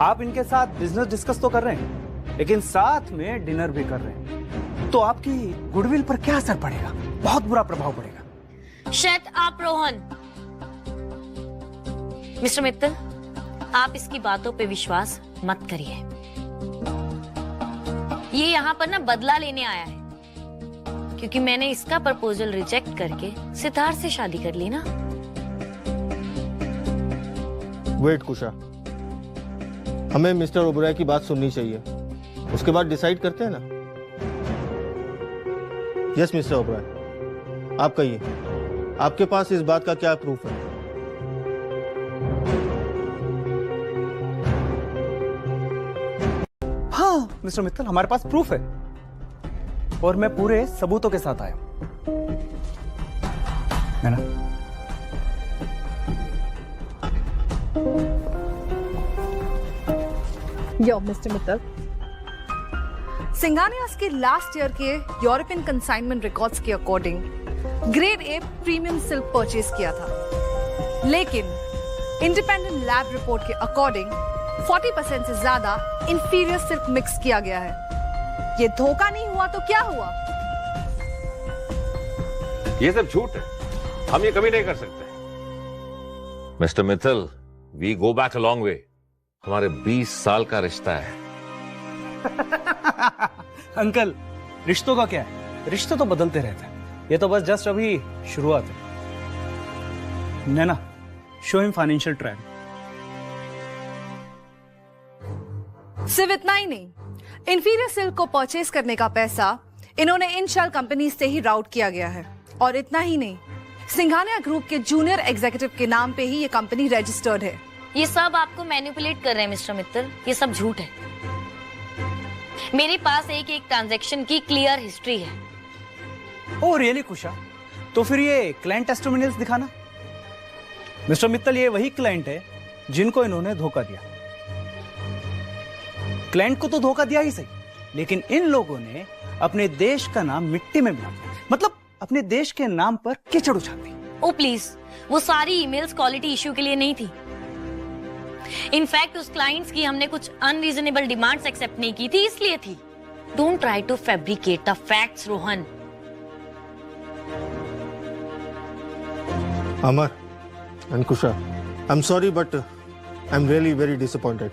आप इनके साथ बिजनेस डिस्कस तो कर रहे हैं, लेकिन साथ में डिनर भी कर रहे हैं, तो आपकी गुडविल पर क्या असर पड़ेगा? बहुत बुरा प्रभाव पड़ेगा। Shut up Rohan. Mister Mittal, आप इसकी बातों पे विश्वास मत करिए। ये यहाँ पर ना बदला लेने आया है, क्योंकि मैंने इसका प्रपोजल रिजेक्ट करके सितार से शादी कर ली ना। वेट कुशा, हमें मिस्टर ओबरॉय की बात सुननी चाहिए, उसके बाद डिसाइड करते हैं ना। यस मिस्टर ओबरॉय, आप कहिए, आपके पास इस बात का क्या प्रूफ है? हाँ मिस्टर मित्तल, हमारे पास प्रूफ है और मैं पूरे सबूतों के साथ आया हूं। है ना? यो मिस्टर मित्तल, सिंघानियाज के लास्ट ईयर के यूरोपियन कंसाइनमेंट रिकॉर्ड्स के according grade A premium silk purchase किया था, लेकिन इंडिपेंडेंट लैब रिपोर्ट के अकॉर्डिंग 40% से ज्यादा इंफीरियर सिल्क मिक्स किया गया है। ये धोखा नहीं हुआ तो क्या हुआ? ये सब झूठ है, हम ये कभी नहीं कर सकते। Mister Mittal, we go back a long way. हमारे 20 साल का रिश्ता है। अंकल, रिश्तों का क्या है? रिश्ते तो बदलते रहते हैं। ये तो बस जस्ट अभी शुरुआत है। नैना, शो हिम फाइनेंशियल ट्रेंड। सिर्फ इतना ही नहीं, इंफीरियर सिल्क को परचेज करने का पैसा इन्होंने इन शेल कंपनी से ही राउट किया गया है। और इतना ही नहीं, सिंघानिया ग्रुप के जूनियर एग्जीक्यूटिव के नाम पे ही ये कंपनी रजिस्टर्ड है। ये सब आपको मैनिपुलेट कर रहे हैं मिस्टर मित्तल, ये सब झूठ है। मेरे पास एक एक ट्रांजैक्शन की क्लियर हिस्ट्री है। ओह रियली कुशा? तो फिर ये क्लाइंट टेस्टिमोनियल्स दिखाना। मिस्टर मित्तल, ये वही क्लाइंट है जिनको इन्होंने धोखा दिया। क्लाइंट को तो धोखा दिया ही सही, लेकिन इन लोगों ने अपने देश का नाम मिट्टी में मिला दिया। मतलब अपने देश के नाम पर कीचड़ उछाल दी। ओ प्लीज, वो सारी ईमेल्स क्वालिटी इश्यू के लिए नहीं थी। इनफैक्ट उस क्लाइंट्स की हमने कुछ अनरीजनेबल डिमांड्स एक्सेप्ट नहीं की थी, इसलिए थी। Don't try to fabricate the facts, Rohan. Amar and Kusha, I'm sorry but I'm really very disappointed.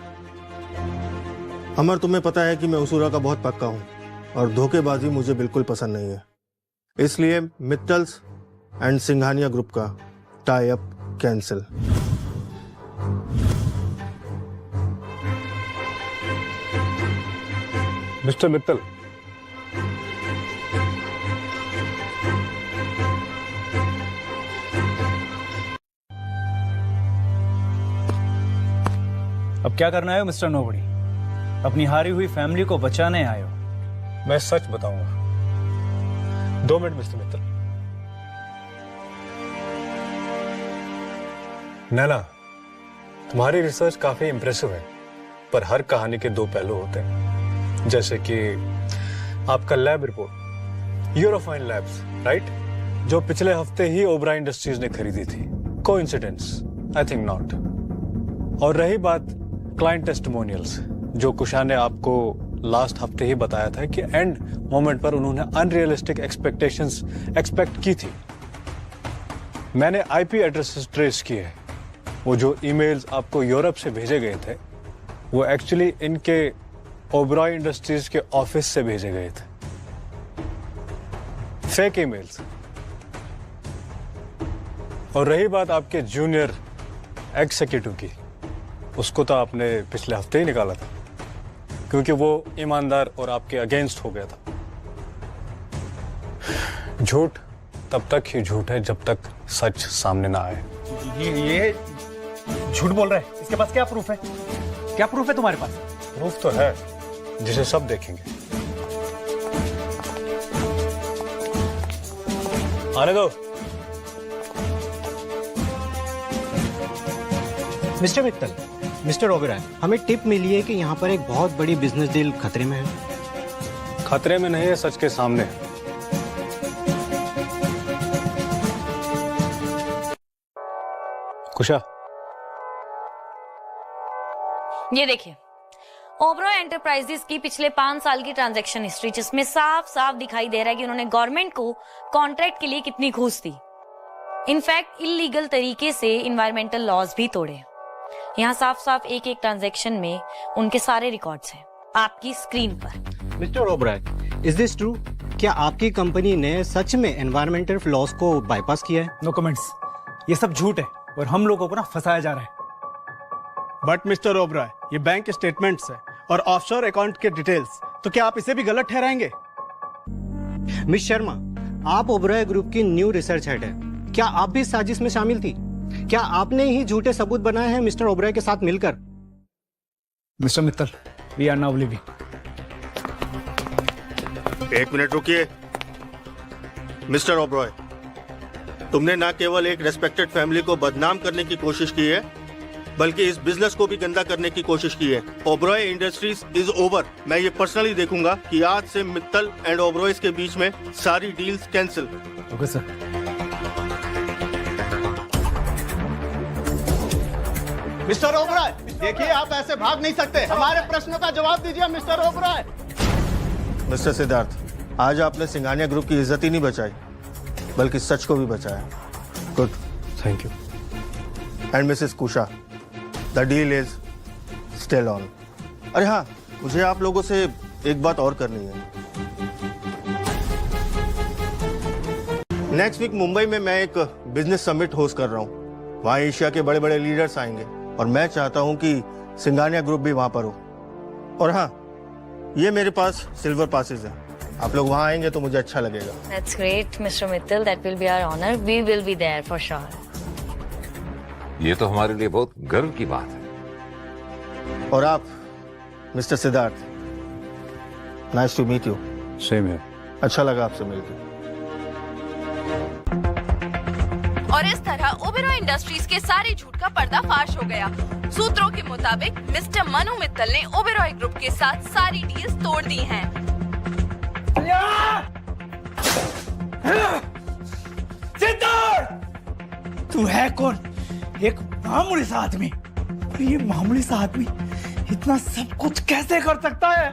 Amar, तुम्हें पता है कि मैं उसूरा का बहुत पक्का हूं और धोखेबाजी मुझे बिल्कुल पसंद नहीं है। इसलिए मित्तल्स एंड सिंघानिया ग्रुप का tie up cancel. Mister Mittal, अब क्या करना है मिस्टर नोबडी? अपनी हारी हुई फैमिली को बचाने आए हो? मैं सच बताऊंगा। 2 मिनट मिस्टर मित्तल। नैना, तुम्हारी रिसर्च काफी इंप्रेसिव है, पर हर कहानी के 2 पहलू होते हैं। जैसे कि आपका लैब रिपोर्ट, यूरोफाइन लैब्स, राइट, जो पिछले हफ्ते ही ओबराय इंडस्ट्रीज ने खरीदी थी। कोइंसिडेंस? I think not. और रही बात क्लाइंट टेस्टिमोनियल्स, जो कुशा ने आपको लास्ट हफ्ते ही बताया था कि एंड मोमेंट पर उन्होंने अनरियलिस्टिक एक्सपेक्टेशंस एक्सपेक्ट की थी। मैंने आईपी एड्रेसेस ट्रेस किए। वो जो ईमेल्स आपको यूरोप से भेजे गए थे, वो एक्चुअली इनके ओबराय इंडस्ट्रीज के ऑफिस से भेजे गए थे। Fake emails. और रही बात आपके जूनियर एग्जीक्यूटिव की, उसको तो आपने पिछले हफ्ते ही निकाला था, क्योंकि वो ईमानदार और आपके अगेंस्ट हो गया था। झूठ तब तक ही झूठ है जब तक सच सामने ना आए। ये झूठ बोल रहा है। इसके पास क्या प्रूफ है? क्या प्रूफ है तुम्हारे पास? प्रूफ तो है, जिसे सब देखेंगे। आने दो। मिस्टर मित्तल, मिस्टर ओबराय, हमें टिप मिली है कि यहाँ पर एक बहुत बड़ी बिजनेस डील खतरे में है। खतरे में नहीं है, सच के सामने। कुशा, ये देखिए, ओबराय एंटरप्राइजेस की पिछले 5 साल की ट्रांजैक्शन हिस्ट्री, जिसमें साफ साफ दिखाई दे रहा है कि उन्होंने गवर्नमेंट को कॉन्ट्रैक्ट के लिए कितनी घूस दी। इनफैक्ट इलीगल तरीके से इन्वायरमेंटल लॉज भी तोड़े। यहाँ साफ साफ एक एक ट्रांजैक्शन में उनके सारे रिकॉर्ड्स हैं आपकी स्क्रीन पर। Mister Oberoi, is this true? क्या आपकी कंपनी ने सच में एनवायरमेंटल लॉज को बाईपास किया है? No comments. ये सब झूठ है और हम लोगों को ना फंसाया जा रहा है। बट मिस्टर ओबराय, ये बैंक स्टेटमेंट्स है और ऑफशोर अकाउंट के डिटेल्स, तो क्या आप इसे भी गलत ठहराएंगे? मिस शर्मा, आप ओबराय ग्रुप की न्यू रिसर्च हेड है। क्या आप भी इस साजिश में शामिल थी? क्या आपने ही झूठे सबूत बनाए हैं मिस्टर ओबराय के साथ मिलकर? Mister Mittal, we are now living. 1 minute रुकिए। मिस्टर ओबराय, तुमने ना केवल एक रेस्पेक्टेड फैमिली को बदनाम करने की कोशिश की है, बल्कि इस बिजनेस को भी गंदा करने की कोशिश की है। Oberoi industries is over. मैं ये पर्सनली देखूंगा कि आज से मित्तल एंड ओबरॉयज के बीच में सारी deals cancel. Okay sir. Mister Oberoi, देखिए आप ऐसे भाग नहीं सकते। हमारे प्रश्नों का जवाब दीजिए मिस्टर ओबरॉय। मिस्टर सिद्धार्थ, आज आपने सिंघानिया ग्रुप की इज्जत ही नहीं बचाई, बल्कि सच को भी बचाया। Good, thank you. And missus Kusha, the deal is still on. अरे हाँ, मुझे आप लोगों से एक बात और करनी है। नेक्स्ट वीक मुंबई में मैं एक बिजनेस समिट होस्ट कर रहा हूँ। वहाँ एशिया के बड़े बड़े लीडर्स आएंगे और मैं चाहता हूँ कि सिंघानिया ग्रुप भी वहाँ पर हो। और हाँ, ये मेरे पास सिल्वर पासेस है। आप लोग वहाँ आएंगे तो मुझे अच्छा लगेगा। That's great, Mr. Mittal. That will be our honor. We will be there for sure. ये तो हमारे लिए बहुत गर्व की बात है। और आप mister Siddharth, nice to meet you. Same है। अच्छा लगा आपसे मिलकर। और इस तरह ओबेरॉय इंडस्ट्रीज के सारे झूठ का पर्दाफाश हो गया। सूत्रों के मुताबिक मिस्टर मनु मित्तल ने ओबेरॉय ग्रुप के साथ सारी डील्स तोड़ दी हैं। सिद्धार्थ, तू है कौन? एक मामूली सा आदमी। ये मामूली सा आदमी इतना सब कुछ कैसे कर सकता है?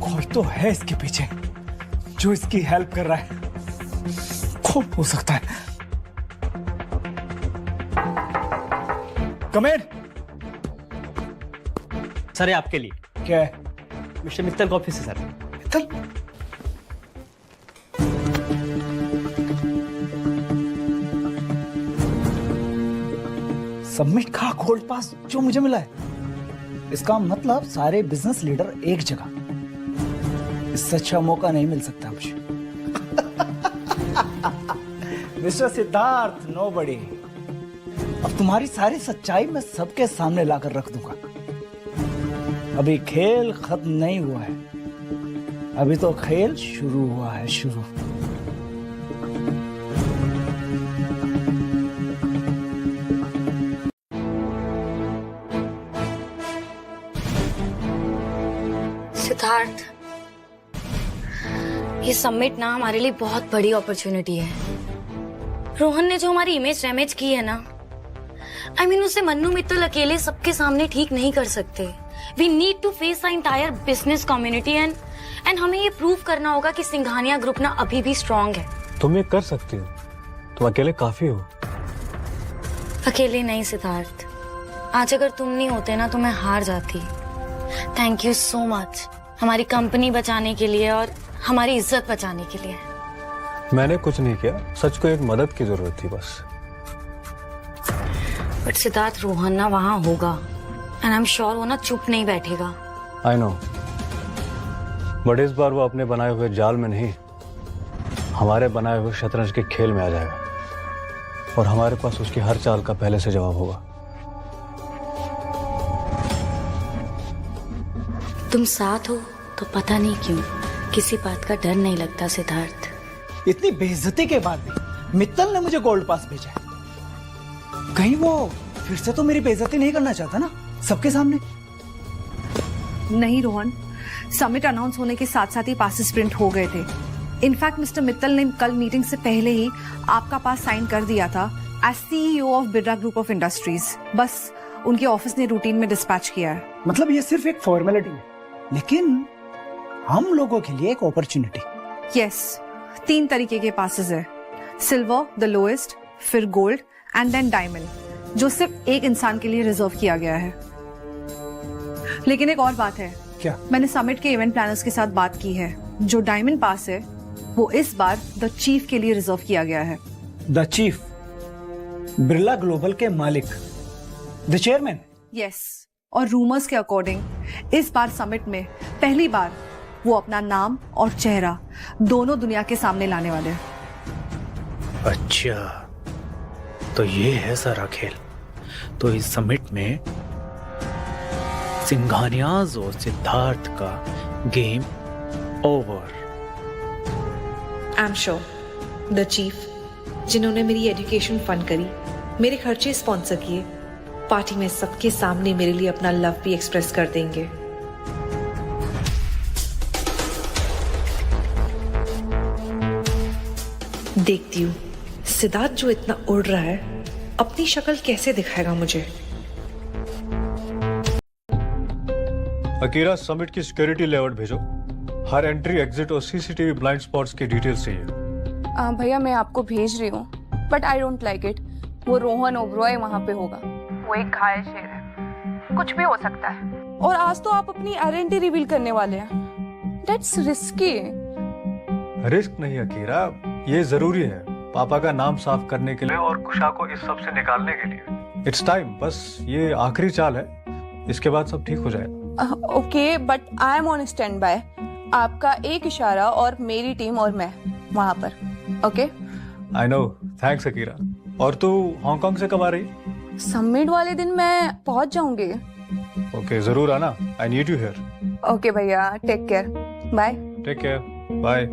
कोई तो है इसके पीछे जो इसकी हेल्प कर रहा है। कौन हो सकता है? कम इन। सर, ये आपके लिए। क्या है? मिस्टर मित्तल का ऑफिस है सर। मित्तल? सबमिट का गोल्ड पास जो मुझे मिला है, इसका मतलब सारे बिजनेस लीडर एक जगह। इससे अच्छा मौका नहीं मिल सकता मुझे। Mister Siddharth, nobody. अब तुम्हारी सारी सच्चाई मैं सबके सामने लाकर रख दूंगा। अभी खेल खत्म नहीं हुआ है, अभी तो खेल शुरू हुआ है। शुरू। सिद्धार्थ, ये सबमिट ना हमारे लिए बहुत बड़ी अपॉर्चुनिटी है। रोहन ने जो हमारी इमेज डैमेज की है ना, I mean, उसे मन्नू मित्तल अकेले सबके सामने ठीक नहीं कर सकते। We need to face the entire business community and हमें ये प्रूव करना होगा कि सिंघानिया ग्रुप ना अभी भी स्ट्रॉन्ग है। तुम ये कर सकती हो, तुम अकेले काफी हो। अकेले नहीं सिद्धार्थ, आज अगर तुम नहीं होते ना तो मैं हार जाती। थैंक यू सो मच हमारी कंपनी बचाने के लिए और हमारी इज्जत बचाने के लिए। मैंने कुछ नहीं किया, सच को एक मदद की जरूरत थी बस। बट सिद्धार्थ, रोहन ना वहां होगा एंड आई एम श्योर वो ना चुप नहीं बैठेगा। आई नो, बट इस बार वो अपने बनाए हुए जाल में नहीं, हमारे बनाए हुए शतरंज के खेल में आ जाएगा और हमारे पास उसकी हर चाल का पहले से जवाब होगा। तुम साथ हो तो पता नहीं क्यों किसी बात का डर नहीं लगता सिद्धार्थ। इतनी बेइज्जती के बाद भी मित्तल ने मुझे गोल्ड पास भेजा है। कहीं वो फिर से तो मेरी बेइज्जती नहीं करना चाहता ना सबके सामने? नहीं रोहन, समिट अनाउंस होने के साथ साथ ही पासेस प्रिंट हो गए थे। इनफैक्ट मिस्टर मित्तल ने कल मीटिंग से पहले ही आपका पास साइन कर दिया था as CEO of Birla group of industries. बस उनके ऑफिस ने रूटीन में डिस्पैच किया है। मतलब ये सिर्फ एक फॉर्मेलिटी है, लेकिन हम लोगों के लिए एक अपॉर्चुनिटी। यस, 3 तरीके के पासेस है, सिल्वर द लोएस्ट, फिर गोल्ड एंड देन डायमंड, जो सिर्फ एक इंसान के लिए रिजर्व किया गया है। लेकिन एक और बात है। क्या? मैंने समिट के इवेंट प्लानर्स के साथ बात की है, जो डायमंड पास है वो इस बार द चीफ के लिए रिजर्व किया गया है। The chief? बिरला ग्लोबल के मालिक, द चेयरमैन? यस, और रूमर्स के अकॉर्डिंग इस बार समिट में पहली बार वो अपना नाम और चेहरा दोनों दुनिया के सामने लाने वाले हैं। अच्छा, तो ये है सारा खेल। तो इस समिट में सिंघानियाज और सिद्धार्थ का game over. I am sure the chief जिन्होंने मेरी एजुकेशन फंड करी, मेरे खर्चे स्पॉन्सर किए, पार्टी में सबके सामने मेरे लिए अपना लव भी एक्सप्रेस कर देंगे। देखती हूँ सिद्धार्थ जो इतना उड़ रहा है अपनी शक्ल कैसे दिखाएगा मुझे। अकीरा, समिट की सिक्योरिटी लेआउट भेजो। हर एंट्री, एग्जिट और सीसीटीवी ब्लाइंड स्पॉट्स की डिटेल्स चाहिए। भैया मैं आपको भेज रही हूँ, but I don't like it. वो रोहन ओबरॉय वहाँ पे होगा। वो एक घायल शेर है, कुछ भी हो सकता है। और आज तो आप अपनी आइडेंटिटी रिवील करने वाले हैं। That's risky. रिस्क नहीं अकीरा, ये जरूरी है पापा का नाम साफ करने के लिए और कुशा को इस सब से निकालने के लिए। इट्स टाइम, बस ये आखिरी चाल है, इसके बाद सब ठीक हो जाएगा। Okay, but I am on stand by. आपका एक इशारा और मेरी टीम और मैं वहाँ पर। Okay? I know, thanks Akira. और तू हांगकांग से कब आ रही? समिट वाले दिन मैं पहुँच जाऊंगी। ओके, जरूर आना। I need you here. Okay भैया, take care. Bye. Take care, bye.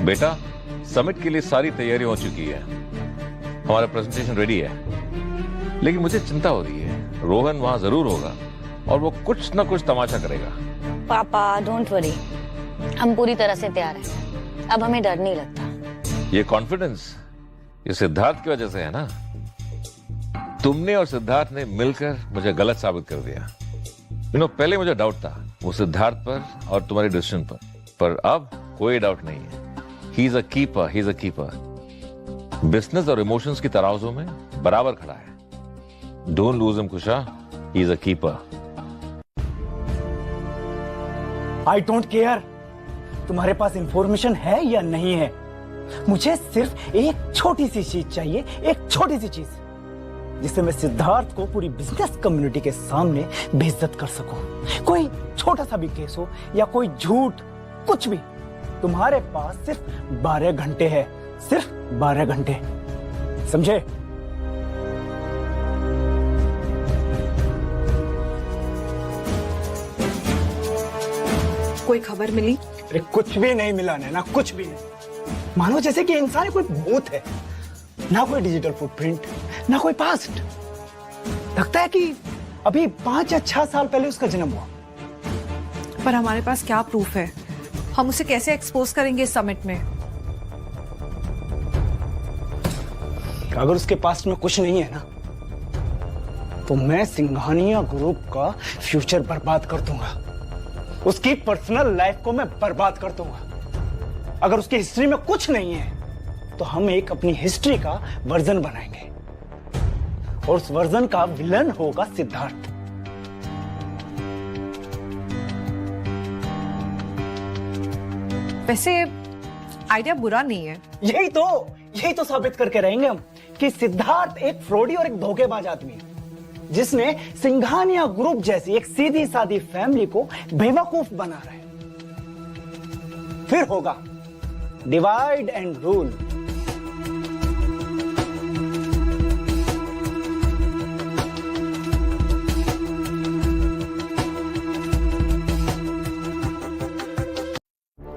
बेटा, समिट के लिए सारी तैयारी हो चुकी है, हमारा प्रेजेंटेशन रेडी है, लेकिन मुझे चिंता हो रही है। रोहन वहां जरूर होगा और वो कुछ ना कुछ तमाशा करेगा। पापा डोंट वरी, हम पूरी तरह से तैयार हैं। अब हमें डर नहीं लगता। ये कॉन्फिडेंस ये सिद्धार्थ की वजह से है ना। तुमने और सिद्धार्थ ने मिलकर मुझे गलत साबित कर दिया। पहले मुझे डाउट था वो सिद्धार्थ पर और तुम्हारे डिसीजन पर अब कोई डाउट नहीं है। ही is a keeper, he is a keeper. Business और इमोशंस की तराजू में बराबर खड़ा है। Don't lose him Kusha, he is a keeper. I don't care तुम्हारे पास इंफॉर्मेशन है या नहीं है। मुझे सिर्फ एक छोटी सी चीज चाहिए, एक छोटी सी चीज, जिससे मैं सिद्धार्थ को पूरी बिजनेस कम्युनिटी के सामने बेइज्जत कर सकूं। कोई छोटा सा भी केस हो या कोई झूठ, कुछ भी। तुम्हारे पास सिर्फ 12 घंटे है, सिर्फ 12 घंटे, समझे? कोई खबर मिली? अरे कुछ भी नहीं मिला नैना, कुछ भी नहीं। मानो जैसे कि इंसान कोई भूत है। ना कोई डिजिटल फुटप्रिंट, ना कोई पास्ट। लगता है कि अभी 5 या 6 साल पहले उसका जन्म हुआ। पर हमारे पास क्या प्रूफ है? हम उसे कैसे एक्सपोज करेंगे इस समिट में? अगर उसके पास्ट में कुछ नहीं है ना, तो मैं सिंघानिया ग्रुप का फ्यूचर बर्बाद कर दूंगा। उसकी पर्सनल लाइफ को मैं बर्बाद कर दूंगा। अगर उसकी हिस्ट्री में कुछ नहीं है, तो हम एक अपनी हिस्ट्री का वर्जन बनाएंगे और उस वर्जन का विलन होगा सिद्धार्थ। वैसे आइडिया बुरा नहीं है। यही तो साबित करके रहेंगे हम कि सिद्धार्थ एक फ्रॉडी और एक धोखेबाज आदमी है, जिसने सिंघानिया ग्रुप जैसी एक सीधी सादी फैमिली को बेवकूफ बना रहा है। फिर होगा डिवाइड एंड रूल।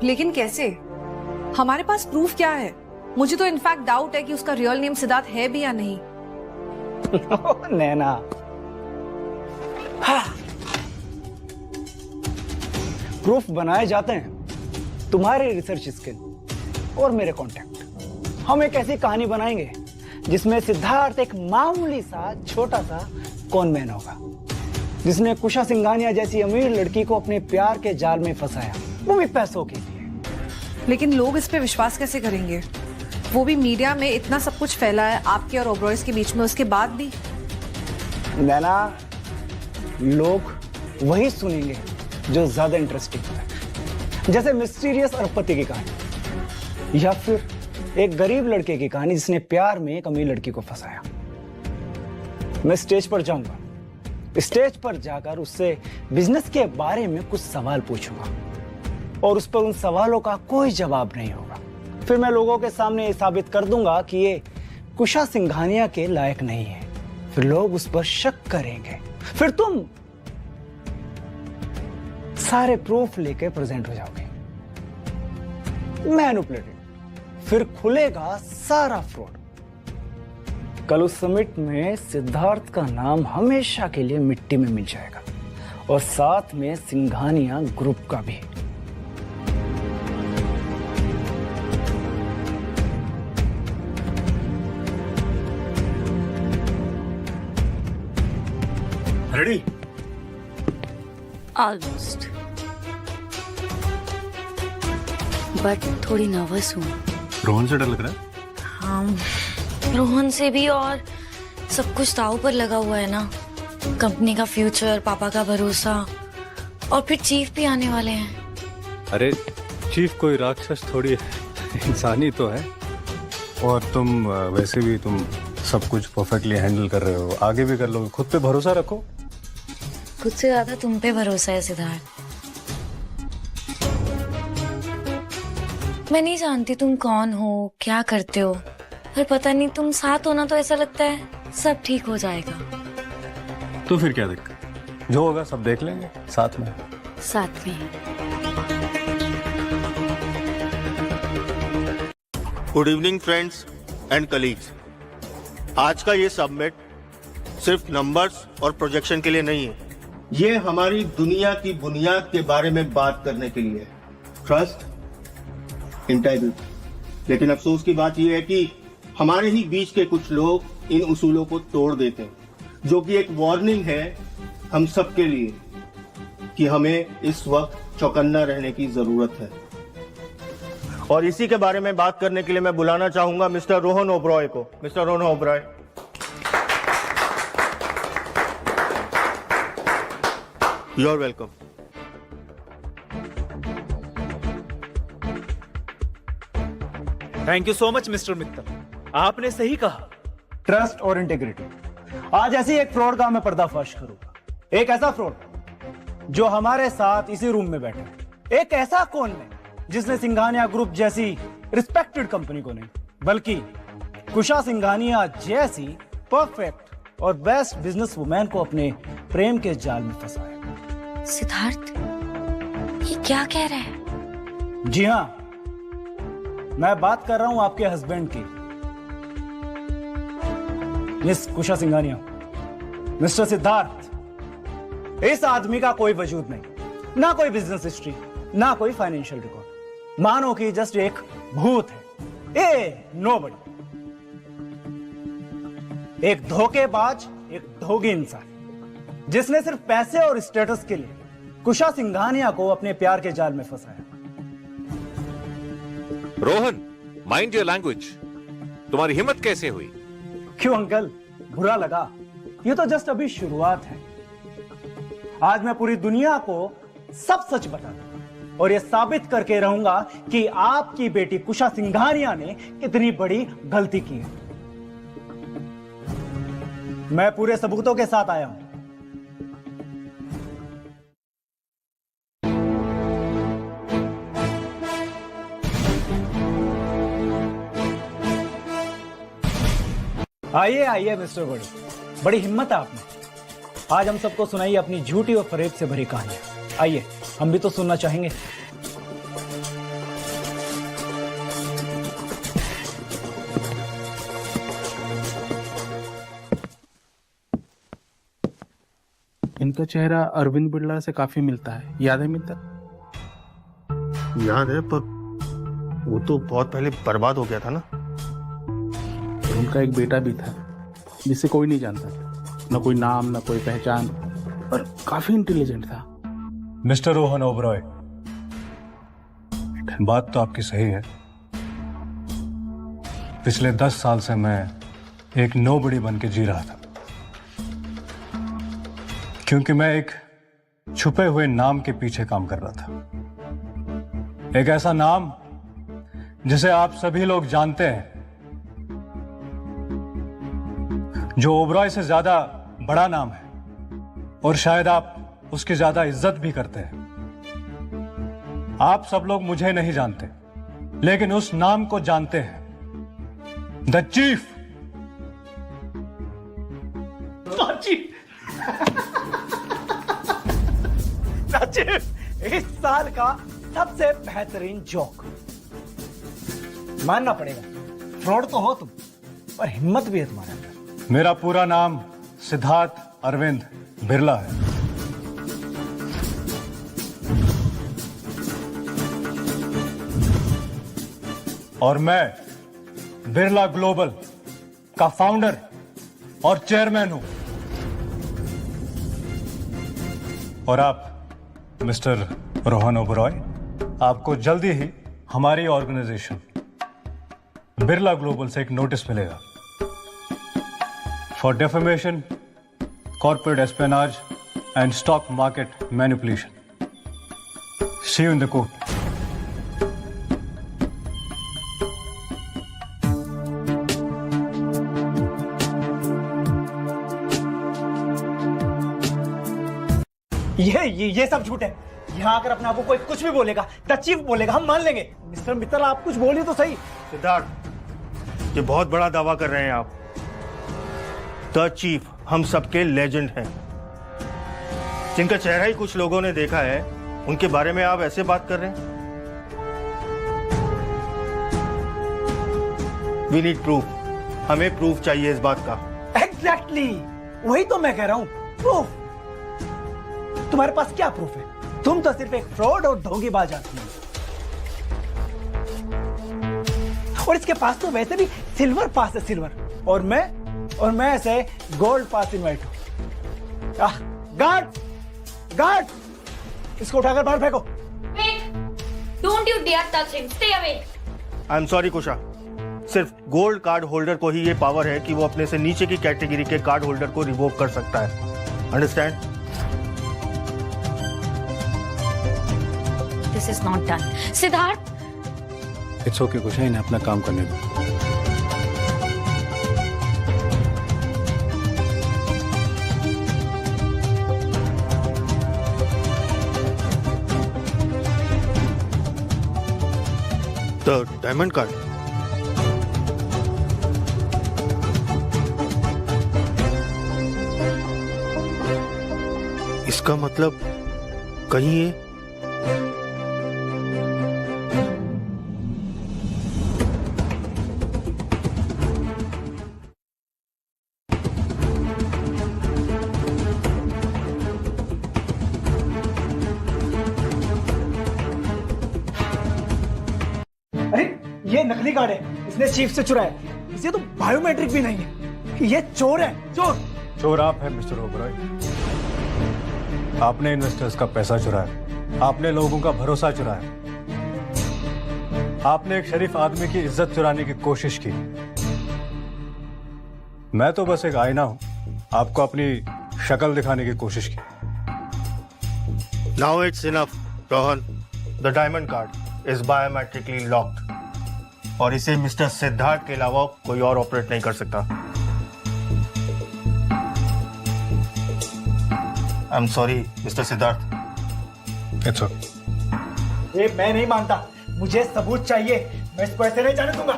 लेकिन कैसे? हमारे पास प्रूफ क्या है? मुझे तो इनफैक्ट डाउट है कि उसका रियल नेम सिद्धार्थ है भी या नहीं। नैना, प्रूफ बनाए जाते हैं तुम्हारे रिसर्च स्किल और मेरे कॉन्टैक्ट। हम एक ऐसी कहानी बनाएंगे जिसमें सिद्धार्थ एक मामूली सा छोटा सा कॉनमैन होगा, जिसने कुशा सिंघानिया जैसी अमीर लड़की को अपने प्यार के जाल में फंसाया, वो भी पैसों के लिए। लेकिन लोग इस पे विश्वास कैसे करेंगे? वो भी मीडिया में इतना सब कुछ फैला है आपके और ओबरॉयज के बीच में, उसके बाद भी। नैना, लोग वही सुनेंगे जो ज्यादा इंटरेस्टिंग है, जैसे मिस्टीरियस अरबपति की कहानी या फिर एक गरीब लड़के की कहानी जिसने प्यार में एक अमीर लड़की को फंसाया। मैं स्टेज पर जाऊंगा, स्टेज पर जाकर उससे बिजनेस के बारे में कुछ सवाल पूछूंगा और उस पर उन सवालों का कोई जवाब नहीं होगा। फिर मैं लोगों के सामने ये साबित कर दूंगा कि ये कुशा सिंघानिया के लायक नहीं है। फिर लोग उस पर शक करेंगे, फिर तुम सारे प्रूफ लेके प्रेजेंट हो जाओगे, मैनिपुलेटेड, फिर खुलेगा सारा फ्रॉड। कल उस समिट में सिद्धार्थ का नाम हमेशा के लिए मिट्टी में मिल जाएगा, और साथ में सिंघानिया ग्रुप का भी। रेडी? ऑलमोस्ट, बट थोड़ी नर्वस हूँ। रोहन से डर लग रहा है? हाँ, रोहन से भी, और सब कुछ दांव पर लगा हुआ है ना। कंपनी का फ्यूचर, पापा का भरोसा, और फिर चीफ भी आने वाले हैं। अरे चीफ कोई राक्षस थोड़ी है, इंसानी तो है। और तुम वैसे भी तुम सब कुछ परफेक्टली हैंडल कर रहे हो, आगे भी कर लोगे। खुद पे भरोसा रखो। खुद से ज्यादा तुम पे भरोसा है सिद्धार्थ। मैं नहीं जानती तुम कौन हो, क्या करते हो, पर पता नहीं तुम साथ होना तो ऐसा लगता है सब ठीक हो जाएगा। तो फिर क्या दिक्कत, जो होगा सब देख लेंगे साथ में। साथ में। Good evening friends and colleagues. आज का ये सबमिट सिर्फ नंबर्स और प्रोजेक्शन के लिए नहीं है, ये हमारी दुनिया की बुनियाद के बारे में बात करने के लिए है, ट्रस्ट, इंटेग्रिटी। लेकिन अफसोस की बात यह है कि हमारे ही बीच के कुछ लोग इन उसूलों को तोड़ देते हैं, जो कि एक वार्निंग है हम सब के लिए कि हमें इस वक्त चौकन्ना रहने की जरूरत है। और इसी के बारे में बात करने के लिए मैं बुलाना चाहूंगा मिस्टर रोहन ओबरॉय को। Mister Rohan Oberoi, you are welcome. Thank you so much mister Mittal, आपने सही कहा, ट्रस्ट और इंटीग्रिटी। आज ऐसी एक फ्रॉड का मैं पर्दाफाश करूंगा, एक ऐसा फ्रॉड जो हमारे साथ इसी रूम में बैठा है। एक ऐसा कौन नहीं जिसने सिंघानिया ग्रुप जैसी रिस्पेक्टेड कंपनी को नहीं, बल्कि कुशा सिंघानिया जैसी परफेक्ट और बेस्ट बिजनेस वुमेन को अपने प्रेम के जाल में फंसाया। सिद्धार्थ, ये क्या कह रहा है? जी हाँ, मैं बात कर रहा हूं आपके हस्बैंड की, मिस कुशा सिंघानिया। मिस्टर सिद्धार्थ, इस आदमी का कोई वजूद नहीं, ना कोई बिजनेस हिस्ट्री, ना कोई फाइनेंशियल रिकॉर्ड, मानो कि जस्ट एक भूत है, ए नोबडी, एक धोखेबाज, एक ढोंगी इंसान जिसने सिर्फ पैसे और स्टेटस के लिए कुशा सिंघानिया को अपने प्यार के जाल में फंसाया। Rohan, mind your language. तुम्हारी हिम्मत कैसे हुई? क्यों अंकल, बुरा लगा? ये तो जस्ट अभी शुरुआत है। आज मैं पूरी दुनिया को सब सच बता दूंगा और ये साबित करके रहूंगा कि आपकी बेटी कुशा सिंघानिया ने कितनी बड़ी गलती की है। मैं पूरे सबूतों के साथ आया हूं। आइए आइए मिस्टर बड़ी हिम्मत है आपने। आज हम सबको सुनाइए अपनी झूठी और फरेब से भरी कहानियां। आइए, हम भी तो सुनना चाहेंगे। इनका चेहरा अरविंद बिड़ला से काफी मिलता है, याद है मित्तल? याद है, पर वो तो बहुत पहले बर्बाद हो गया था ना। उनका एक बेटा भी था जिसे कोई नहीं जानता था, ना कोई नाम, ना कोई पहचान, और काफी इंटेलिजेंट था। मिस्टर रोहन ओबरॉय, बात तो आपकी सही है। पिछले 10 साल से मैं एक नोबडी बन के जी रहा था, क्योंकि मैं एक छुपे हुए नाम के पीछे काम कर रहा था। एक ऐसा नाम जिसे आप सभी लोग जानते हैं, जो ओबरॉय से ज्यादा बड़ा नाम है, और शायद आप उसकी ज्यादा इज्जत भी करते हैं। आप सब लोग मुझे नहीं जानते, लेकिन उस नाम को जानते हैं, द चीफ। इस साल का सबसे बेहतरीन जोक। मानना पड़ेगा, फ्रॉड तो हो तुम, पर हिम्मत भी है तुम्हारे अंदर। मेरा पूरा नाम सिद्धार्थ अरविंद बिरला है। और मैं बिरला ग्लोबल का फाउंडर और चेयरमैन हूं। और आप मिस्टर रोहन ओबरॉय, आपको जल्दी ही हमारी ऑर्गेनाइजेशन बिरला ग्लोबल से एक नोटिस मिलेगा for defamation, corporate espionage and stock market manipulation. See you in the court. ये सब झूठ है। यहाँ आकर अपने आप को कोई कुछ भी बोलेगा, द चीफ बोलेगा, हम मान लेंगे। मिस्टर मित्तल, आप कुछ बोलिए तो सही। सिद्धार्थ, ये बहुत बड़ा दावा कर रहे हैं आप। द चीफ हम सबके लेजेंड हैं, जिनका चेहरा ही कुछ लोगों ने देखा है, उनके बारे में आप ऐसे बात कर रहे हैं। We need proof. हमें प्रूफ चाहिए इस बात का। एग्जैक्टली, वही तो मैं कह रहा हूँ, प्रूफ। तुम्हारे पास क्या प्रूफ है? तुम तो सिर्फ एक फ्रॉड और धोखेबाज आदमी हो। और इसके पास तो वैसे भी सिल्वर पास है, सिल्वर। और मैं ऐसे गोल्ड पास इनवाइट हूं। गार्ड, इसको उठाकर बाहर फेंको। Don't you dare touch him. Stay away. I am sorry Kusha, सिर्फ गोल्ड कार्ड होल्डर को ही ये पावर है कि वो अपने से नीचे की कैटेगरी के कार्ड होल्डर को रिवोक कर सकता है। Understand? This is not done. Siddharth, it's okay Kusha, इन्हें अपना काम करने दो। The diamond card. इसका मतलब कहीं ये ये नकली कार्ड है, इसने चीफ से चुराया। इसे तो बायोमेट्रिक भी नहीं है। ये चोर है, चोर आप हैं मिस्टर ओबरॉय। आपने इन्वेस्टर्स का पैसा चुराया, आपने लोगों का भरोसा चुराया, आपने एक शरीफ आदमी की इज्जत चुराने की कोशिश की। मैं तो बस एक आईना हूं, आपको अपनी शक्ल दिखाने की कोशिश की। Now it's enough Rohan. The diamond card is biometrically locked और इसे मिस्टर सिद्धार्थ के अलावा कोई और ऑपरेट नहीं कर सकता। आई am sorry mister Siddharth. It's okay. ये मैं नहीं मानता, मुझे सबूत चाहिए। मैं इसको ऐसे नहीं जाने दूंगा।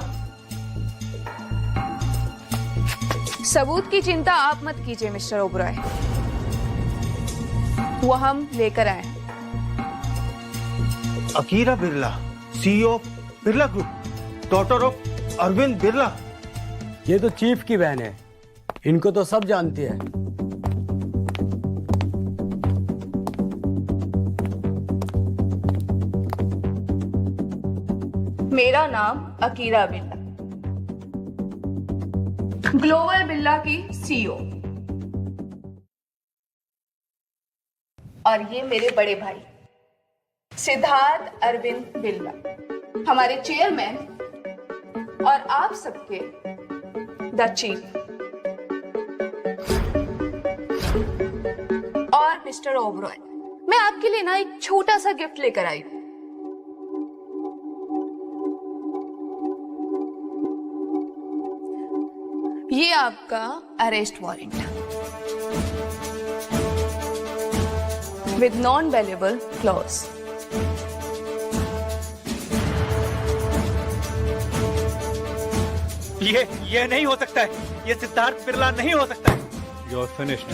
सबूत की चिंता आप मत कीजिए मिस्टर ओबरॉय, वो हम लेकर आए। Akira Birla, CEO of Birla group, daughter of Arvind Birla. ये तो चीफ की बहन है, इनको तो सब जानती है। मेरा नाम अकीरा बिरला, ग्लोबल बिरला की सीईओ। और ये मेरे बड़े भाई सिद्धार्थ अरविंद बिरला, हमारे चेयरमैन और आप सबके द चीफ। और मिस्टर ओबरॉय, मैं आपके लिए ना एक छोटा सा गिफ्ट लेकर आई हूं। ये आपका अरेस्ट वारंट विद नॉन-वेलेबल क्लॉज। ये नहीं हो सकता है, ये सिद्धार्थ बिरला नहीं हो सकता है। You're finished,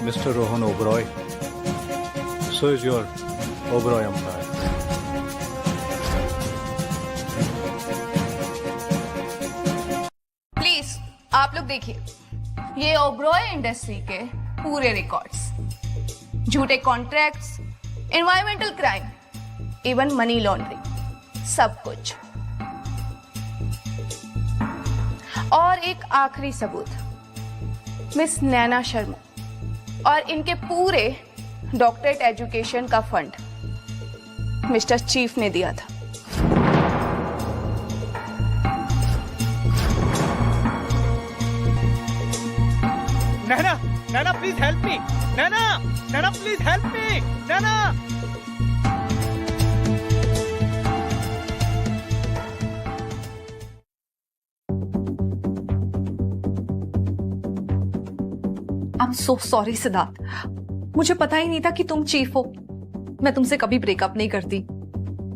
Mr. Rohan Oberoi. So is your Oberoi empire. Please आप लोग देखिए, ये ओबरॉय इंडस्ट्री के पूरे रिकॉर्ड्स, झूठे contracts, environmental crime, even money laundering, सब कुछ। और एक आखिरी सबूत, मिस नैना शर्मा और इनके पूरे डॉक्टरेट एजुकेशन का फंड मिस्टर चीफ ने दिया था। Naina please help me, Naina please help me, Naina. I'm so sorry Siddharth, मुझे पता ही नहीं था कि तुम चीफ हो। मैं तुमसे कभी ब्रेकअप नहीं करती,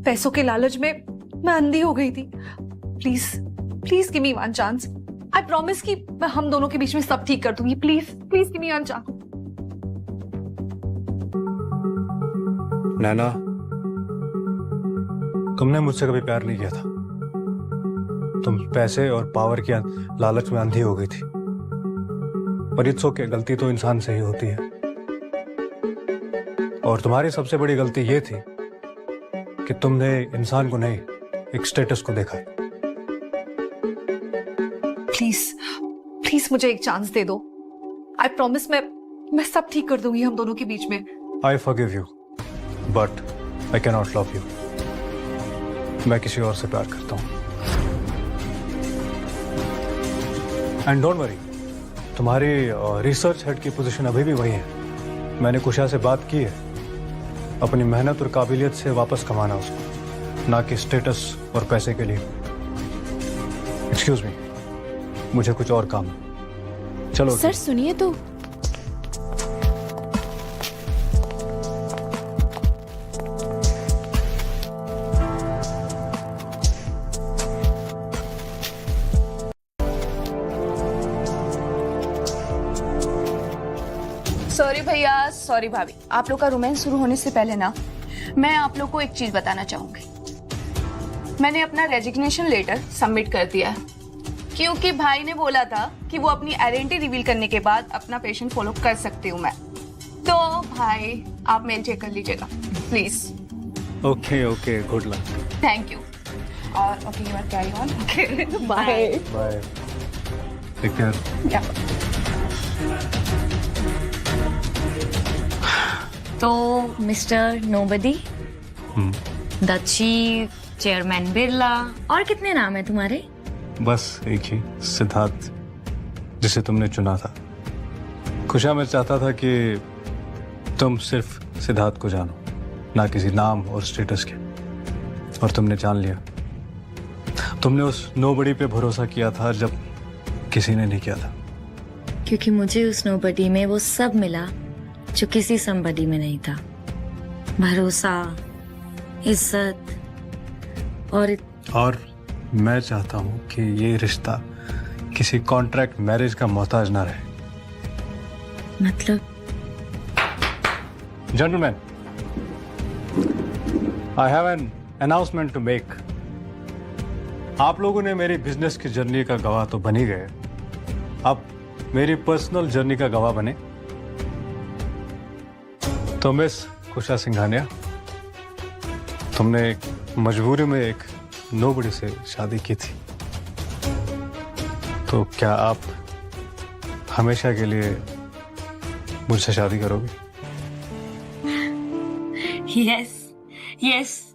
पैसों के लालच में मैं अंधी हो गई थी। Please please give me one chance. I promise कि मैं हम दोनों के बीच में सब ठीक कर दूंगी। Please please give me one chance. Naina, तुमने मुझसे कभी प्यार नहीं किया था। तुम पैसे और पावर की लालच में अंधी हो गई थी। पर इट्स ओके, गलती तो इंसान से ही होती है। और तुम्हारी सबसे बड़ी गलती ये थी कि तुमने इंसान को नहीं, एक स्टेटस को देखा। प्लीज प्लीज मुझे एक चांस दे दो। आई प्रॉमिस मैं सब ठीक कर दूंगी हम दोनों के बीच में। I forgive you, but I can not love you. मैं किसी और से प्यार करता हूं। एंड डोंट वरी, तुम्हारी रिसर्च हेड की पोजीशन अभी भी वही है। मैंने कुशा से बात की है, अपनी मेहनत और काबिलियत से वापस कमाना उसको, ना कि स्टेटस और पैसे के लिए। एक्सक्यूज मी, मुझे कुछ और काम है। चलो सर सुनिए तो। सॉरी भैया, सॉरी भाभी, आप लोग का रोमांस शुरू होने से पहले ना मैं आप लोग को एक चीज बताना चाहूंगी। मैंने अपना रेजिग्नेशन लेटर सबमिट कर दिया है, क्योंकि भाई ने बोला था कि वो अपनी आइडेंटिटी रिवील करने के बाद अपना पेशेंट फॉलो कर सकती हूँ मैं। तो भाई आप मेल चेक कर लीजिएगा please. Okay okay, good luck. Thank you. और okay, you are carry on. Okay, bye bye, take care. तो mister nobody, the chief, chairman Birla, और कितने नाम है तुम्हारे? बस एक ही, सिद्धार्थ, जिसे तुमने चुना था। खुशा मैं चाहता था कि तुम सिर्फ सिद्धार्थ को जानो, ना किसी नाम और स्टेटस के। और तुमने जान लिया। तुमने उस नोबडी पे भरोसा किया था जब किसी ने नहीं किया था। क्योंकि मुझे उस नोबडी में वो सब मिला जो किसी समबडी में नहीं था। भरोसा, इज्जत और मैं चाहता हूं कि ये रिश्ता किसी कॉन्ट्रैक्ट मैरिज का मोहताज ना रहे। मतलब? Gentleman, I have an announcement to make. आप लोगों ने मेरी बिजनेस की जर्नी का गवाह तो बन ही गए, अब मेरी पर्सनल जर्नी का गवाह बने। तो मिस खुशा सिंघानिया, तुमने मजबूरी में एक नोबडी से शादी की थी, तो क्या आप हमेशा के लिए मुझसे शादी करोगे? Yes yes